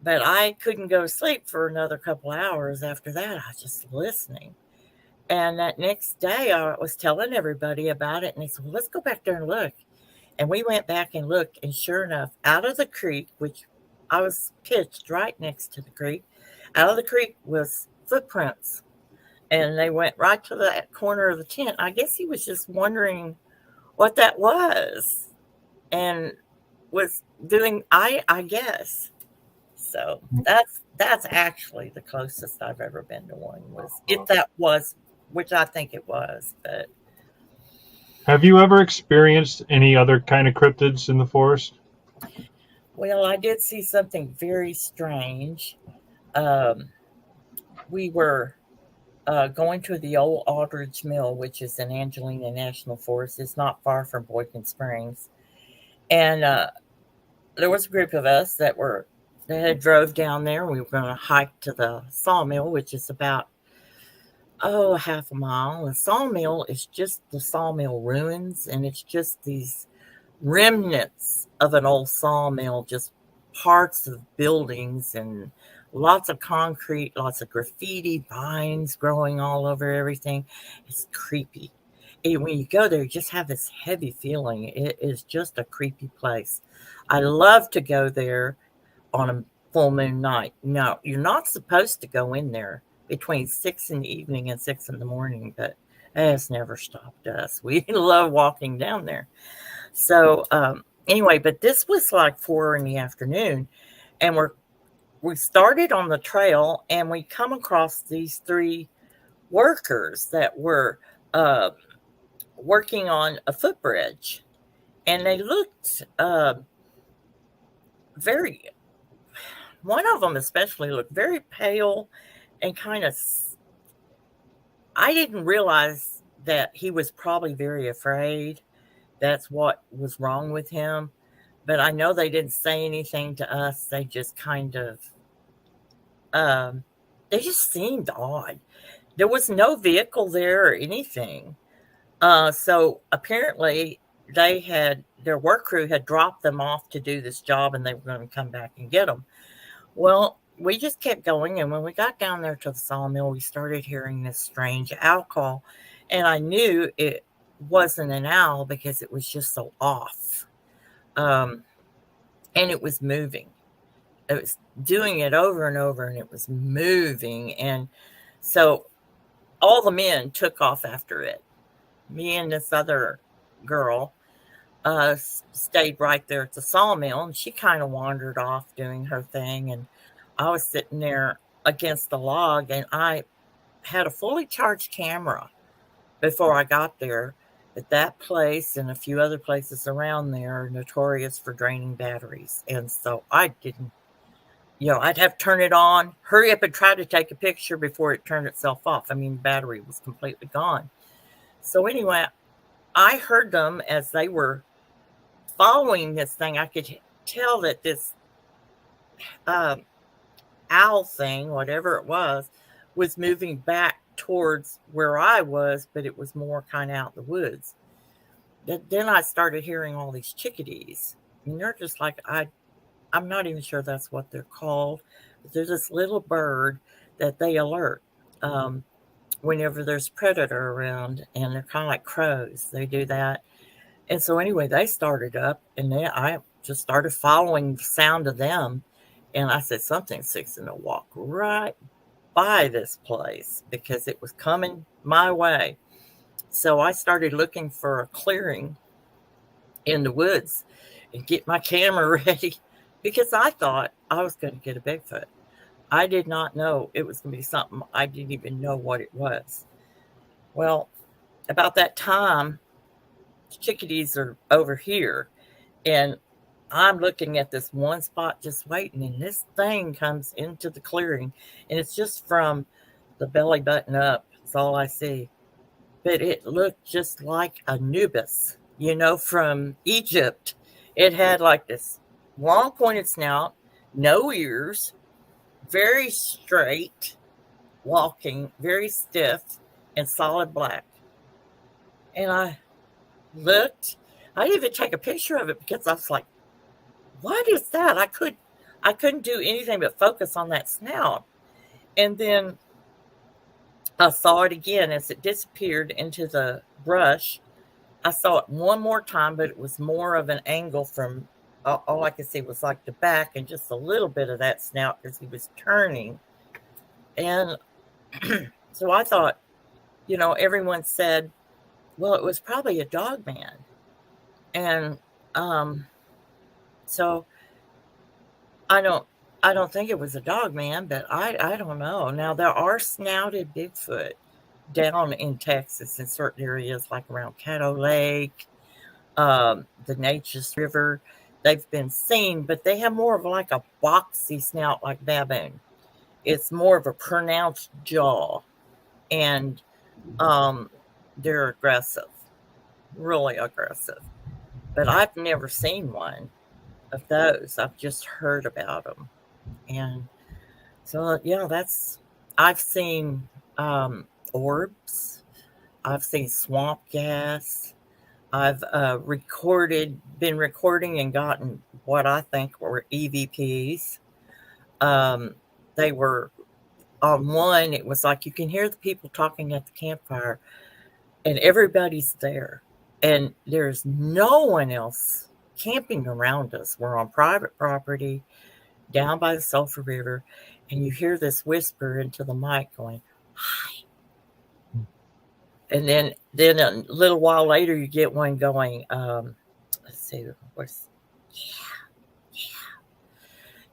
but I couldn't go to sleep for another couple hours after that. I was just listening. And that next day, I was telling everybody about it, and they said, well, let's go back there and look. And we went back and looked, and sure enough, out of the creek, which I was pitched right next to the creek. Out of the creek was footprints, and they went right to that corner of the tent. I guess he was just wondering what that was, and was doing. I guess so. That's actually the closest I've ever been to one. Was if that was, which I think it was, but Have you ever experienced any other kind of cryptids in the forest? well, I did see something very strange. Um, we were going to the old Aldridge Mill, which is in Angelina National Forest. It's not far from Boykin Springs, and there was a group of us that had drove down there. We were going to hike to the sawmill, which is about half a mile. The sawmill is just the sawmill ruins, and it's just these remnants of an old sawmill, just parts of buildings and lots of concrete, lots of graffiti, vines growing all over everything. It's creepy. And when you go there, you just have this heavy feeling. It is just a creepy place. I love to go there on a full moon night. No, you're not supposed to go in there between 6 in the evening and 6 in the morning, but that has never stopped us. We love walking down there. So anyway, but this was like 4 in the afternoon, and we started on the trail, and we come across these three workers that were working on a footbridge, and they looked very. One of them especially looked very pale and kind of. I didn't realize that he was probably very afraid. That's what was wrong with him. But I know they didn't say anything to us. They just kind of, they just seemed odd. There was no vehicle there or anything. So apparently their work crew had dropped them off to do this job, and they were going to come back and get them. Well, we just kept going. And when we got down there to the sawmill, we started hearing this strange owl call. And I knew it wasn't an owl because it was just so off. And it was moving. It was doing it over and over, and it was moving. And so all the men took off after it. Me and this other girl stayed right there at the sawmill, and she kind of wandered off doing her thing. And I was sitting there against the log, and I had a fully charged camera before I got there. But that place and a few other places around there are notorious for draining batteries. And so I didn't, I'd have to turn it on, hurry up and try to take a picture before it turned itself off. I mean, the battery was completely gone. So anyway, I heard them as they were following this thing. I could tell that this owl thing, whatever it was moving back towards where I was, but it was more kind of out in the woods. Then I started hearing all these chickadees. And they're just like, I'm not even sure that's what they're called. But there's this little bird that they alert whenever there's predator around, and they're kind of like crows. They do that. And so anyway, they started up, and I just started following the sound of them. And I said, something's fixing to walk right by this place because it was coming my way. So I started looking for a clearing in the woods and get my camera ready because I thought I was going to get a Bigfoot. I did not know it was going to be something I didn't even know what it was. Well, about that time, chickadees are over here, and I'm looking at this one spot just waiting, and this thing comes into the clearing, and it's just from the belly button up. That's all I see. But it looked just like Anubis, from Egypt. It had like this long pointed snout, no ears, very straight, walking, very stiff, and solid black. And I looked. I didn't even take a picture of it because I was like, what is that? I couldn't do anything but focus on that snout. And then I saw it again as it disappeared into the brush. I saw it one more time, but it was more of an angle from all I could see was like the back and just a little bit of that snout because he was turning. And so I thought, everyone said, well, it was probably a dog man. And um, so I don't I don't think it was a dog man, but I don't know. Now there are snouted Bigfoot down in Texas in certain areas like around Caddo Lake, the Neches River. They've been seen, but they have more of like a boxy snout like baboon. It's more of a pronounced jaw, and um, they're aggressive, really aggressive. But I've never seen one of those. I've just heard about them, and so yeah, I've seen orbs. I've seen swamp gas. I've been recording and gotten what I think were EVPs. They were on one. It was like you can hear the people talking at the campfire, and everybody's there, and there's no one else camping around us. We're on private property down by the Sulphur River, and you hear this whisper into the mic going, "Hi." And then a little while later, you get one going, let's see, what's, yeah,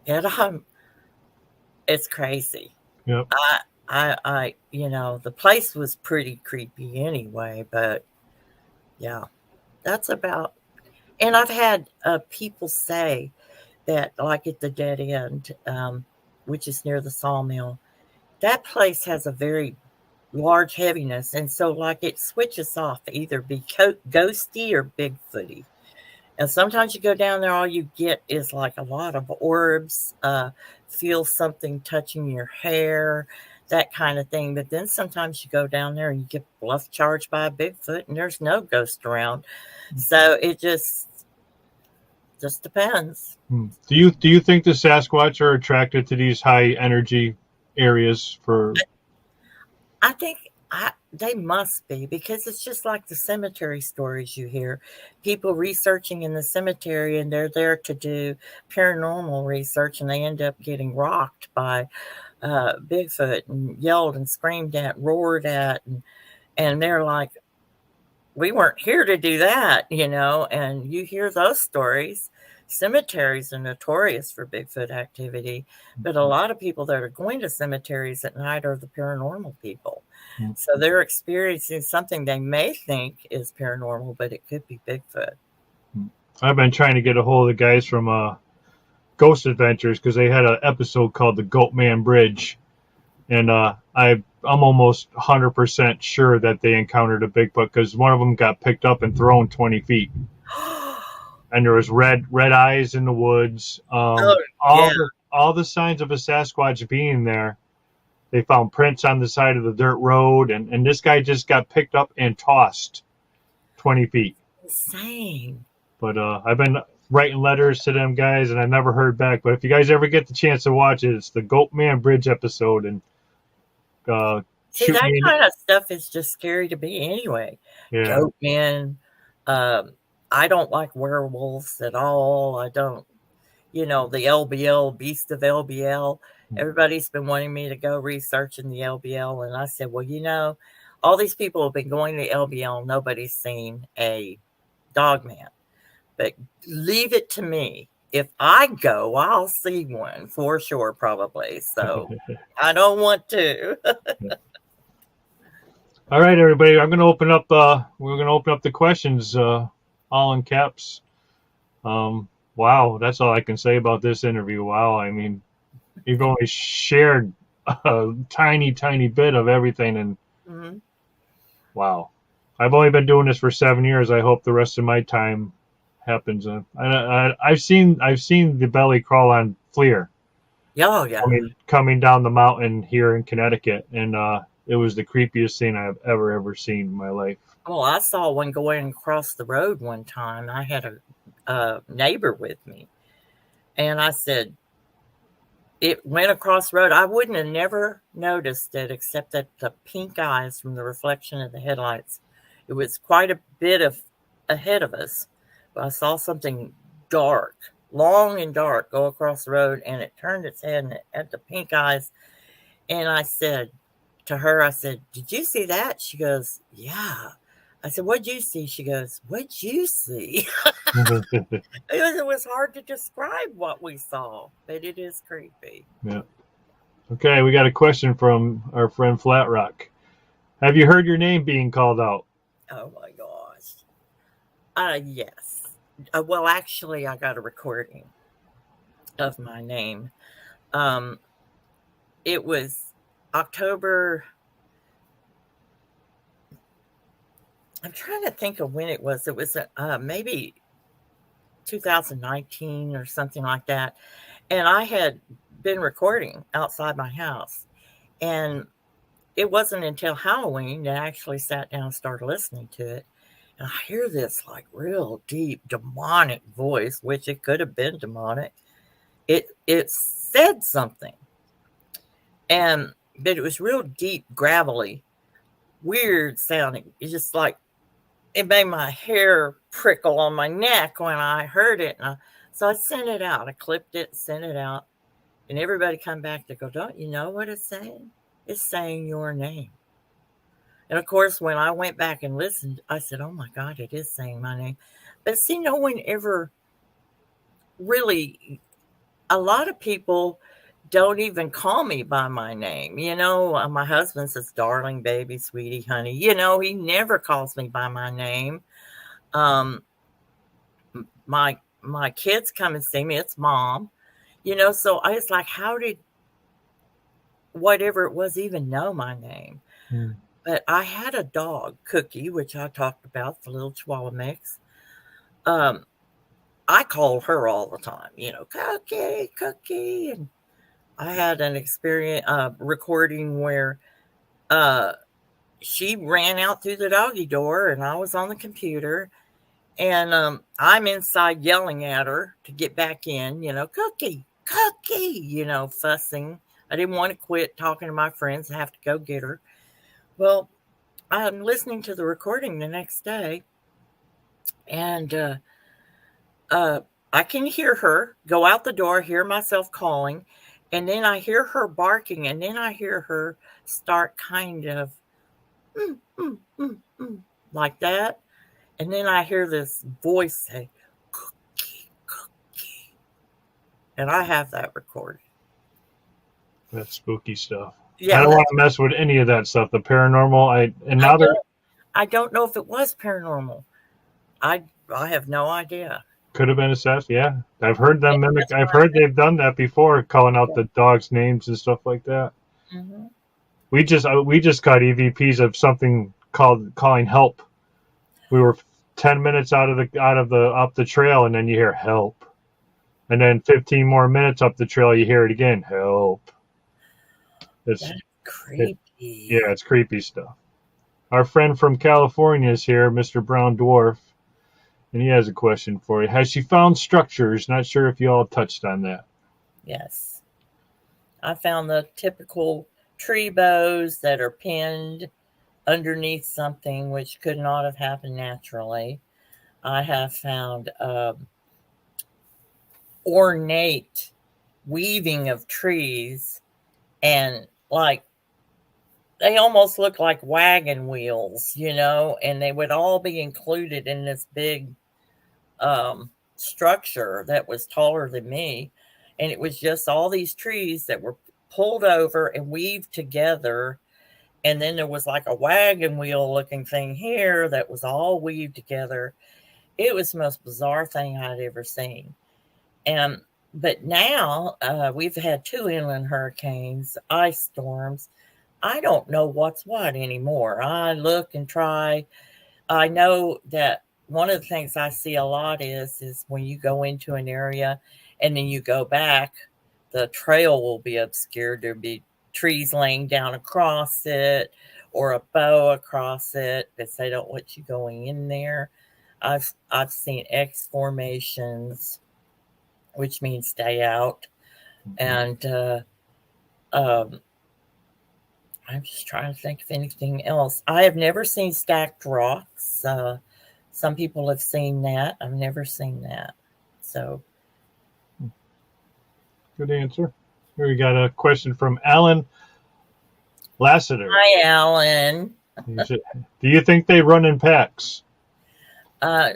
yeah. And it's crazy. Yep. The place was pretty creepy anyway, but yeah, that's about, and I've had people say that, like at the dead end, which is near the sawmill, that place has a very large heaviness, and so like it switches off to either be ghosty or Bigfooty. And sometimes you go down there, all you get is like a lot of orbs, feel something touching your hair, that kind of thing. But then sometimes you go down there and you get bluff charged by a Bigfoot, and there's no ghost around. So it just depends. Do you think the Sasquatch are attracted to these high energy areas for? I think they must be, because it's just like the cemetery stories you hear. People researching in the cemetery, and they're there to do paranormal research, and they end up getting rocked by Bigfoot and yelled and screamed at, roared at, and they're like, we weren't here to do that, and you hear those stories. Cemeteries are notorious for Bigfoot activity, but a lot of people that are going to cemeteries at night are the paranormal people. So they're experiencing something they may think is paranormal, but it could be Bigfoot. I've been trying to get a hold of the guys from Ghost Adventures because they had an episode called the Goat Man Bridge, and I'm almost 100% sure that they encountered a Bigfoot because one of them got picked up and thrown 20 feet. And there was red eyes in the woods. All the signs of a Sasquatch being there. They found prints on the side of the dirt road, and this guy just got picked up and tossed 20 feet. Insane. But I've been writing letters to them guys, and I never heard back. But if you guys ever get the chance to watch it, it's the Goat Man Bridge episode, and see, that kind of stuff is just scary to me anyway. Yeah. Goat men. I don't like werewolves at all. I don't, the LBL, Beast of LBL. Everybody's been wanting me to go researching the LBL. And I said, well, all these people have been going to LBL. Nobody's seen a dog man. But leave it to me. If I go, I'll see one for sure, probably. So I don't want to. All right, everybody. I'm going to open up. We're going to open up the questions, all in caps. Wow, that's all I can say about this interview. Wow, I mean, you've only shared a tiny, tiny bit of everything, and wow, I've only been doing this for 7 years. I hope the rest of my time happens. I've seen the belly crawl on Fleer. Oh yeah. Coming down the mountain here in Connecticut, and it was the creepiest thing I've ever seen in my life. Well, I saw one going across the road one time. I had a neighbor with me, and I said, it went across the road. I wouldn't have never noticed it except that the pink eyes from the reflection of the headlights. It was quite a bit ahead of us. But I saw something dark long and dark, go across the road, and it turned its head and it had the pink eyes. And I said to her, I said, "Did you see that?" She goes, "Yeah." I said, "What'd you see?" She goes, "What'd you see?" It was hard to describe what we saw, but it is creepy. Yeah. Okay, we got a question from our friend Flat Rock. Have you heard your name being called out? Oh my gosh. Yes. Well, actually, I got a recording of my name. Um, it was October. I'm trying to think of when it was. It was maybe 2019 or something like that. And I had been recording outside my house. And it wasn't until Halloween that I actually sat down and started listening to it. And I hear this like real deep demonic voice, which it could have been demonic. It said something. And but it was real deep, gravelly, weird sounding. It's just like it made my hair prickle on my neck when I heard it. So I sent it out. I clipped it, sent it out, and everybody come back to go, "Don't you know what it's saying? It's saying your name." And of course, when I went back and listened, I said, "Oh my God, it is saying my name." But see, no one ever really, a lot of people don't even call me by my name. My husband says, "Darling, baby, sweetie, honey." He never calls me by my name. Um, my kids come and see me. It's mom. So I was like, how did whatever it was even know my name? Hmm. But I had a dog, Cookie, which I talked about, the little Chihuahua mix. Um, I called her all the time, Cookie, Cookie. And I had an experience recording where uh, she ran out through the doggy door and I was on the computer and I'm inside yelling at her to get back in, Cookie, Cookie, fussing. I didn't want to quit talking to my friends. I have to go get her. Well, I'm listening to the recording the next day and uh, I can hear her go out the door, hear myself calling, and then I hear her barking, and then I hear her start kind of mm, mm, mm, mm, like that. And then I hear this voice say, Cookie, Cookie. And I have that recorded. That's spooky stuff. I Yeah, don't want to mess with any of that stuff. The paranormal. I Now they're don't I don't know if it was paranormal. I I have no idea. could have been assessed. Yeah, I've heard Yeah, them mimic. that's I've why heard they've done that before, calling out the dogs' names and stuff like that. Mhm. We just got EVPs of something called calling help. We were 10 minutes out of the up the trail, and then you hear help, and then 15 more minutes up the trail, you hear it again, help. It's That's it, yeah, creepy. it's creepy stuff. Our friend from California is here, Mr. Brown Dwarf, and he has a question for you. Has she found structures? Not sure if you all touched on that. Yes. I found the typical tree bows that are pinned underneath something which could not have happened naturally. I have found ornate weaving of trees and like they almost look like wagon wheels, and they would all be included in this big structure that was taller than me. And it was just all these trees that were pulled over and weaved together. And then there was like a wagon wheel looking thing here that was all weaved together. It was the most bizarre thing I'd ever seen. And but now we've had two inland hurricanes, ice storms. I don't know what's what anymore. I look and try. I know that one of the things I see a lot is when you go into an area and then you go back, the trail will be obscured. There'll be trees laying down across it or a bow across it because they don't want you going in there. I've seen X formations, which means stay out, and um, I'm just trying to think of anything else. I have never seen stacked rocks. Some people have seen that. I've never seen that. So Good answer. Here we got a question from Alan Lassiter. Hi, Alan. He said, "Do you think they run in packs?" Uh,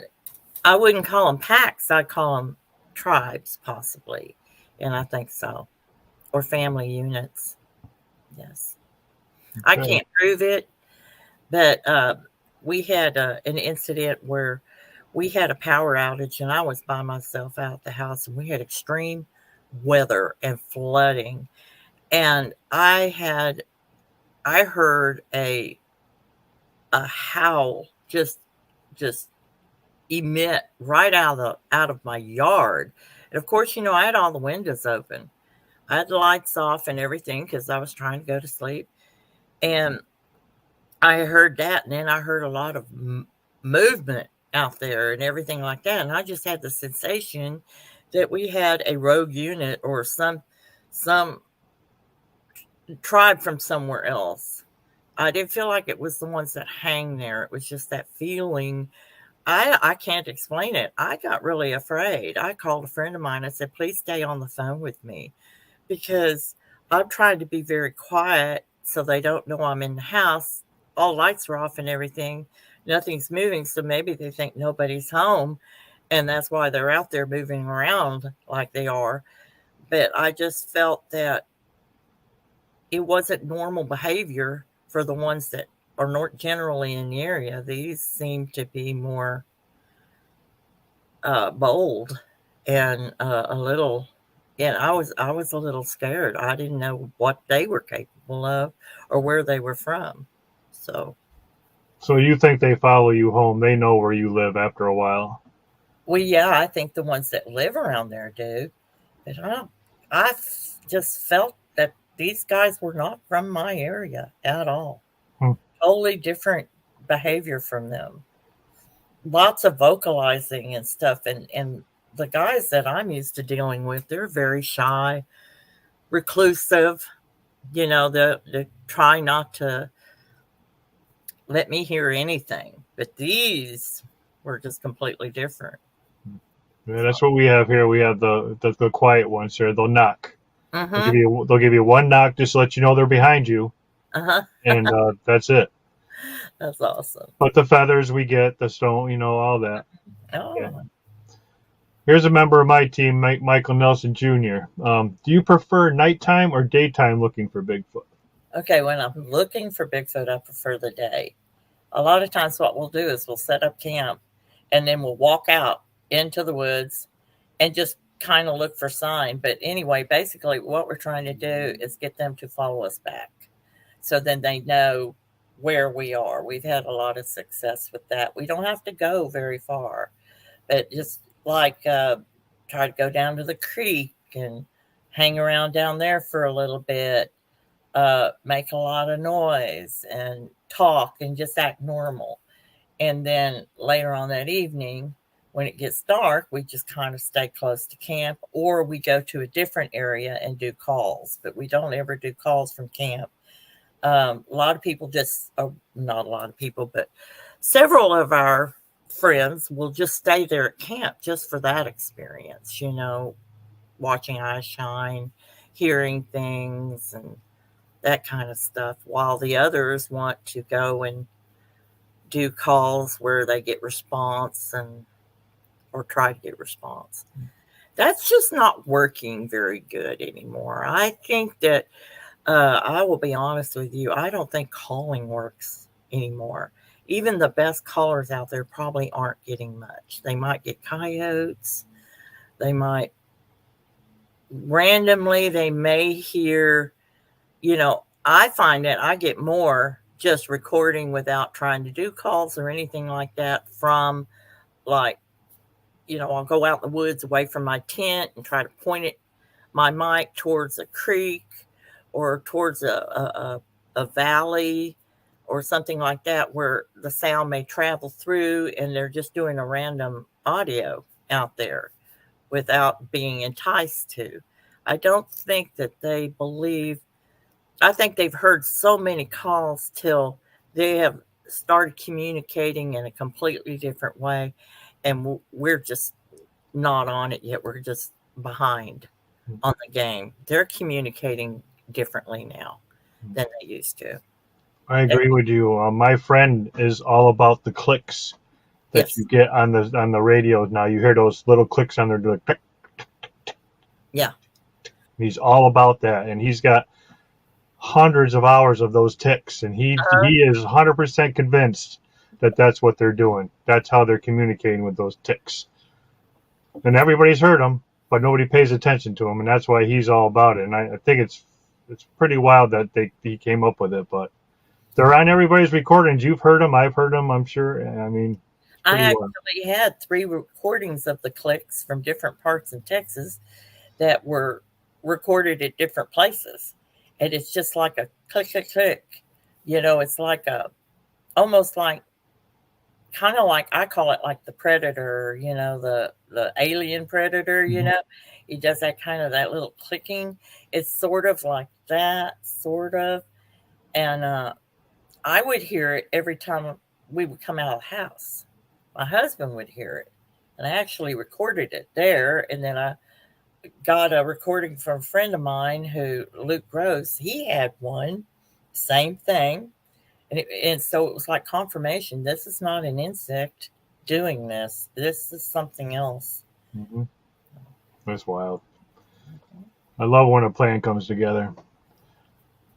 I wouldn't call them packs. I'd call them tribes, possibly. And I think so. Or family units. Yes. I Okay. can't prove it, but we had an incident where we had a power outage and I was by myself out the house and we had extreme weather and flooding. And I heard a howl just emit right out of my yard. And of course, I had all the windows open. I had the lights off and everything because I was trying to go to sleep. And I heard that, and then I heard a lot of movement out there and everything like that. And I just had the sensation that we had a rogue unit or some tribe from somewhere else. I didn't feel like it was the ones that hang there. It was just that feeling. I can't explain it. I got really afraid. I called a friend of mine. I said, please stay on the phone with me because I'm trying to be very quiet so they don't know I'm in the house. All lights are off and everything. Nothing's moving. So maybe they think nobody's home. And that's why they're out there moving around like they are. But I just felt that it wasn't normal behavior for the ones that are not generally in the area. These seem to be more bold and a little. And I was a little scared. I didn't know what they were capable of or where they were from. So, So you think they follow you home? They know where you live after a while. well, yeah, I think the ones that live around there do. But just felt that these guys were not from my area at all. Hmm. Totally different behavior from them. Lots of vocalizing and stuff. And the guys that I'm used to dealing with, they're very shy, reclusive. They try not to let me hear anything. But these were just completely different. Yeah, that's what we have here. We have the quiet ones here. They'll knock. Mm-hmm. They'll give you one knock just to let you know they're behind you, Uh-huh. and that's it. That's awesome. But the feathers we get, the stone, all that. Yeah. Oh, Here's a member of my team, Michael Nelson Jr. Do you prefer nighttime or daytime looking for Bigfoot? okay. When I'm looking for Bigfoot, I prefer the day. A lot of times, what we'll do is we'll set up camp and then we'll walk out into the woods and just kind of look for sign. But anyway, basically, what we're trying to do is get them to follow us back. So then they know where we are. We've had a lot of success with that. We don't have to go very far, but just like try to go down to the creek and hang around down there for a little bit, make a lot of noise and talk and just act normal. And then later on that evening, when it gets dark, we just kind of stay close to camp or we go to a different area and do calls, but we don't ever do calls from camp. A lot of people not a lot of people, but several of our friends will just stay there at camp just for that experience, watching eyes shine, hearing things, and that kind of stuff, while the others want to go and do calls where they get response and or try to get response. That's just not working very good anymore. I think that I will be honest with you. I don't think calling works anymore. Even the best callers out there probably aren't getting much. They might get coyotes. They might randomly, they may hear, I find that I get more just recording without trying to do calls or anything like that from like, I'll go out in the woods away from my tent and try to point my mic towards a creek or towards a valley or something like that where the sound may travel through and they're just doing a random audio out there without being enticed to. I don't think that they believe, I think they've heard so many calls till they have started communicating in a completely different way. And we're just not on it yet. We're just behind. on the game. They're communicating differently now than they used to. I And agree with you. My friend is all about the clicks that you yes, get on the radio. Now you hear those little clicks on there, like click. yeah, He's all about that, and he's got hundreds of hours of those ticks, and he is 100% convinced that that's what they're doing. That's how they're communicating with those ticks, and everybody's heard them, but nobody pays attention to them, and that's why he's all about it. And I think it's pretty wild that he came up with it, but they're on everybody's recordings. You've heard them, I've heard them, I'm sure. I mean, it's I pretty wild. actually had 3 recordings of the clicks from different parts in Texas that were recorded at different places. And it's just like a click, click, click. It's like almost like, kind of like, I call it like the predator, the alien predator, Mhm. he does that kind of, that little clicking. It's sort of like that, sort of. And I would hear it every time we would come out of the house. My husband would hear it. And I actually recorded it there. And then I got a recording from a friend of mine Luke Gross, he had one, same thing. And so it was like confirmation. This is not an insect doing this. This is something else. Mhm. That's wild. I love when a plan comes together.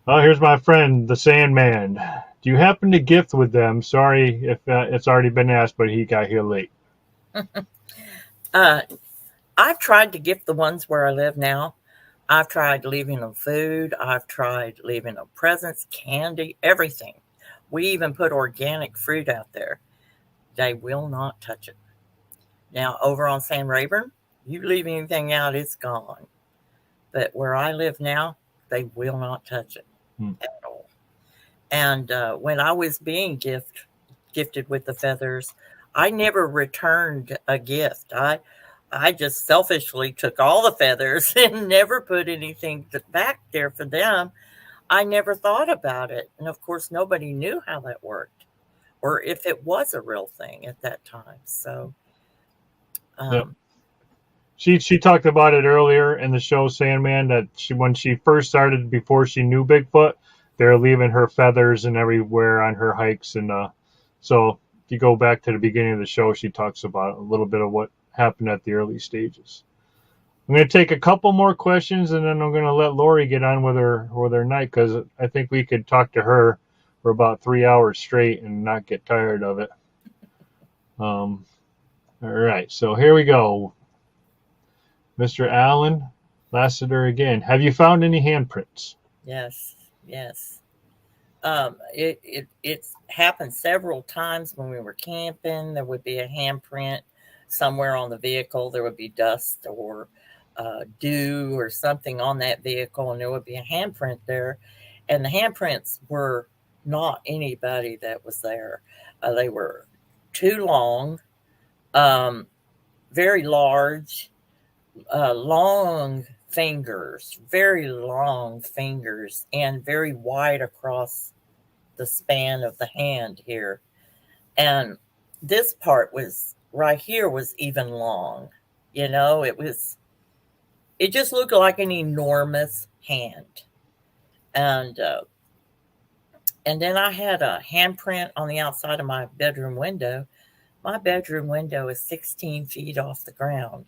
Oh, here's my friend, the Sandman. Do you happen to gift with them? Sorry if it's already been asked, but he got here late. Uh, I've tried to gift the ones where I live now. I've tried leaving them food. I've tried leaving them presents, candy, everything. We even put organic fruit out there. They will not touch it. Now, over on San Rayburn, you leave anything out, it's gone. But where I live now, they will not touch it Hmm. at all. And when I was being gifted with the feathers, I never returned a gift. I just selfishly took all the feathers and never put anything back there for them. I never thought about it. And of course, nobody knew how that worked or if it was a real thing at that time. So, Yeah. um, She talked about it earlier in the show Sandman that when she first started before she knew Bigfoot, they're leaving her feathers and everywhere on her hikes and so if you go back to the beginning of the show, she talks about a little bit of what happened at the early stages. I'm going to take a couple more questions and then I'm going to let Laurie get on with her night because I think we could talk to her for about 3 hours straight and not get tired of it. All right, so here we go. Mr. Allen Lassiter again. Have you found any handprints? yes, yes. It's happened several times when we were camping. There would be a handprint somewhere on the vehicle. There would be dust or dew or something on that vehicle, and there would be a handprint there. And the handprints were not anybody that was there. They were too long, um, very large, long fingers, very long fingers, and very wide across the span of the hand here. And this part was right here was even long. It just looked like an enormous hand. And and then I had a handprint on the outside of my bedroom window. My bedroom window is 16 feet off the ground,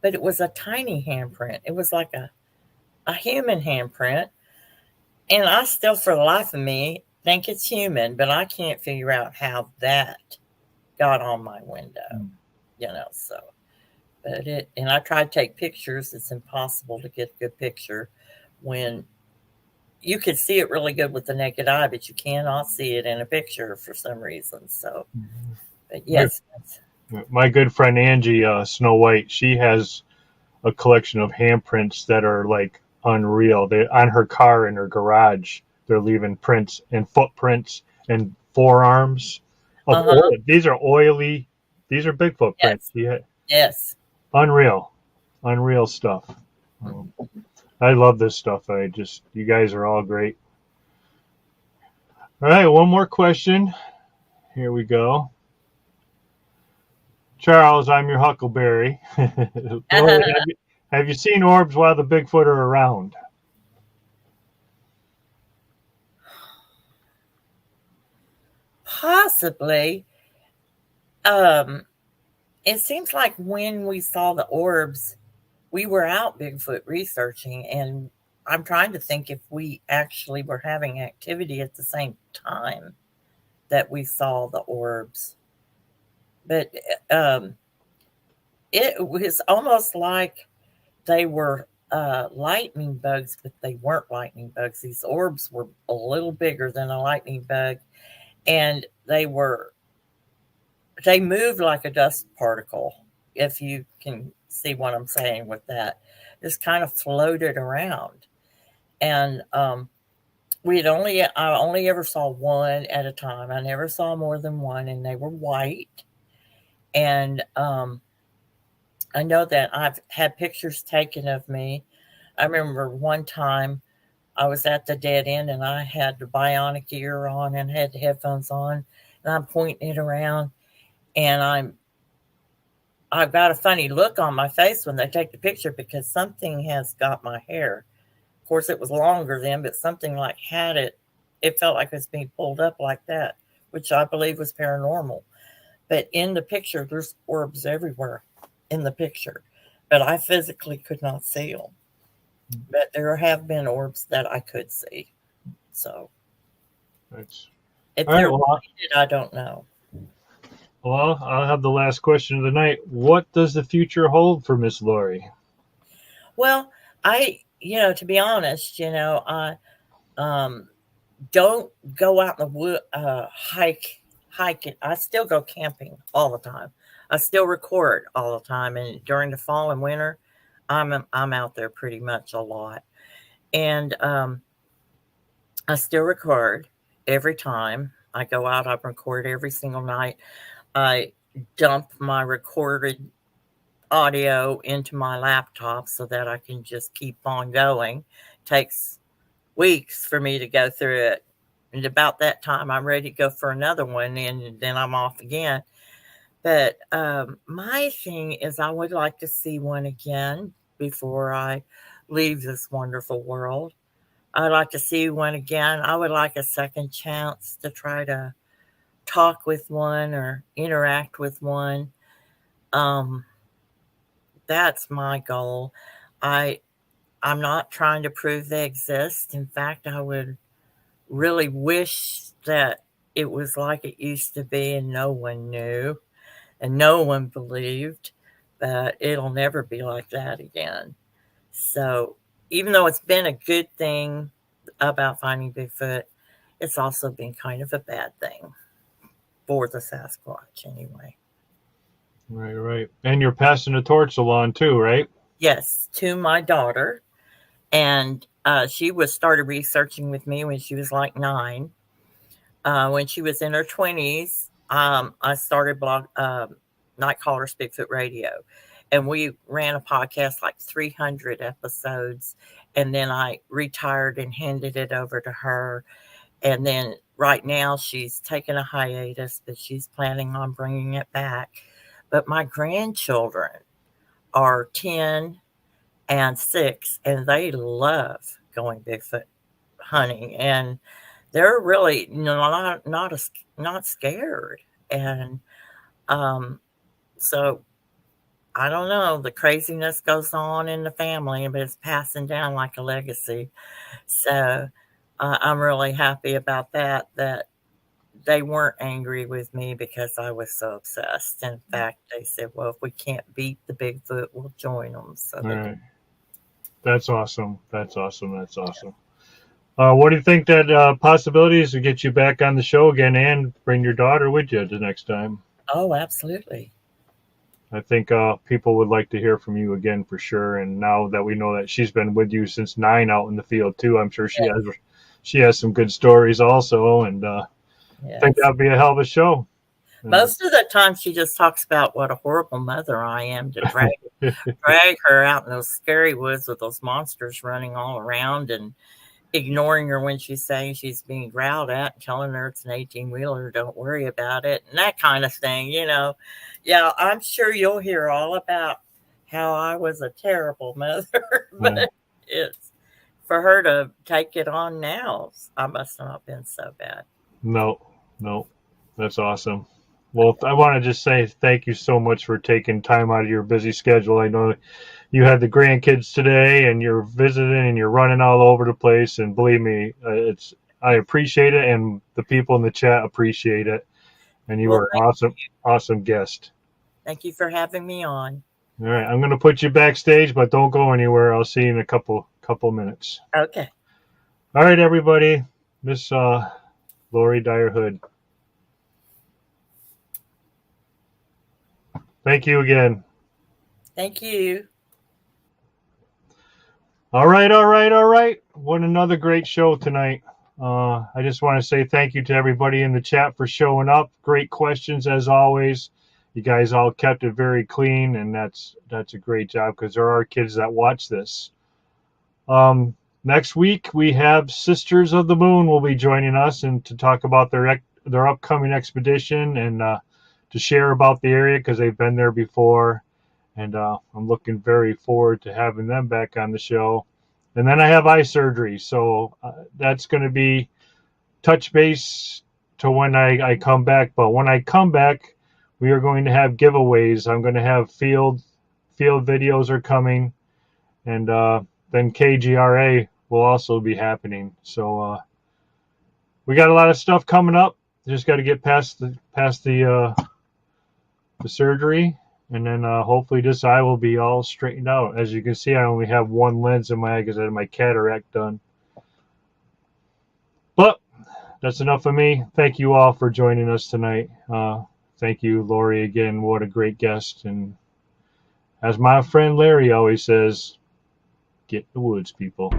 but it was a tiny handprint. It was like a human handprint. And I still, for the life of me, think it's human, but I can't figure out how that got on my window, so. And I try to take pictures. It's impossible to get a good picture when you can see it really good with the naked eye, but you cannot see it in a picture for some reason. So, but My, yes. my good friend Angie Snow White, she has a collection of handprints that are like unreal. They on her car in her garage. They're leaving prints and footprints and forearms of Uh-huh. oil. These are oily. These are Bigfoot prints. Yes. Yeah, Yes. unreal, unreal stuff. Um, I love this stuff. You guys are all great. All right, one more question. Here we go. Charles, I'm your Huckleberry. Lori, Uh-huh. Have you seen orbs while the Bigfoot are around? Possibly. Um, it seems like when we saw the orbs, we were out Bigfoot researching, and I'm trying to think if we actually were having activity at the same time that we saw the orbs. But um, it was almost like they were lightning bugs, but they weren't lightning bugs. These orbs were a little bigger than a lightning bug, and they moved like a dust particle, if you can see what I'm saying with that. Just kind of floated around. And I only ever saw one at a time. I never saw more than one, and they were white. And I know that I've had pictures taken of me. I remember one time I was at the dead end and I had the bionic ear on and had the headphones on, and I'm pointing it around, and I've got a funny look on my face when they take the picture because something has got my hair. Of course, it was longer then, but something like had it. It felt like it was being pulled up like that, which I believe was paranormal. But in the picture, there's orbs everywhere in the picture, but I physically could not see them. But there have been orbs that I could see. So That's if all right. they're related, I don't know. Well, I'll have the last question of the night. What does the future hold for Miss Laurie? Well, to be honest, I um, don't go out in the wood, hiking. I still go camping all the time. I still record all the time, and during the fall and winter, I'm out there pretty much a lot. And I still record every time I go out. I record every single night. I dump my recorded audio into my laptop so that I can just keep on going. Takes weeks for me to go through it. And about that time, I'm ready to go for another one, and then I'm off again. But my thing is, I would like to see one again before I leave this wonderful world. I'd like to see one again. I would like a second chance to try to talk with one or interact with one. Um, that's my goal. I I'm not trying to prove they exist. In fact, I would really wish that it was like it used to be and no one knew and no one believed, but it'll never be like that again. So, even though it's been a good thing about finding Bigfoot, it's also been kind of a bad thing for the Sasquatch, anyway. Right, right. And you're passing the torch along too, right? Yes, to my daughter, and she was started researching with me when she was like 9. When she was in her 20s, I started Night Callers Bigfoot Radio, and we ran a podcast like 300 episodes, and then I retired and handed it over to her. And then right now she's taken a hiatus, but she's planning on bringing it back. But my grandchildren are 10 and 6, and they love going Bigfoot hunting, and they're really not scared. And um, so I don't know. The craziness goes on in the family, but it's passing down like a legacy. So I'm really happy about that. That they weren't angry with me because I was so obsessed. In fact, they said, "Well, if we can't beat the Bigfoot, we'll join them." So All they right. That's awesome. That's awesome. That's awesome. What do you think that possibilities to get you back on the show again and bring your daughter with you the next time? Oh, absolutely. I think people would like to hear from you again for sure. And now that we know that she's been with you since 9 out in the field too, I'm sure she has some good stories also. And I think Yes. that'd be a hell of a show. Most of the time, she just talks about what a horrible mother I am to drag her out in those scary woods with those monsters running all around and ignoring her when she's saying she's being growled at, telling her it's an 18-wheeler, don't worry about it, and that kind of thing. Yeah, I'm sure you'll hear all about how I was a terrible mother, Yeah. but it's for her to take it on now. I must not have been so bad. No, no, that's awesome. Well, I want to just say thank you so much for taking time out of your busy schedule. I know you had the grandkids today, and you're visiting, and you're running all over the place. And believe me, I appreciate it, and the people in the chat appreciate it. And you Well, were an awesome, awesome guest. thank you for having me on. All right, I'm going to put you backstage, but don't go anywhere. I'll see you in a couple minutes. Okay. All right, everybody. Miss Laurie Dyer-Hood. Thank you again. Thank you. All right. What another great show tonight. I just want to say thank you to everybody in the chat for showing up. Great questions as always. You guys all kept it very clean, and that's a great job because there are kids that watch this. Next week we have Sisters of the Moon will be joining us and to talk about their upcoming expedition and to share about the area because they've been there before. And I'm looking very forward to having them back on the show. And then I have eye surgery, so that's going to be touch base to when I come back. But when I come back, we are going to have giveaways. I'm going to have field videos are coming, and then KGRA will also be happening. So we got a lot of stuff coming up. Just got to get past the surgery. And then hopefully this eye will be all straightened out. As you can see, I only have one lens in my eye because I had my cataract done. But that's enough of me. Thank you all for joining us tonight. Thank you, Laurie, again. What a great guest. And as my friend Larry always says, get in the woods, people.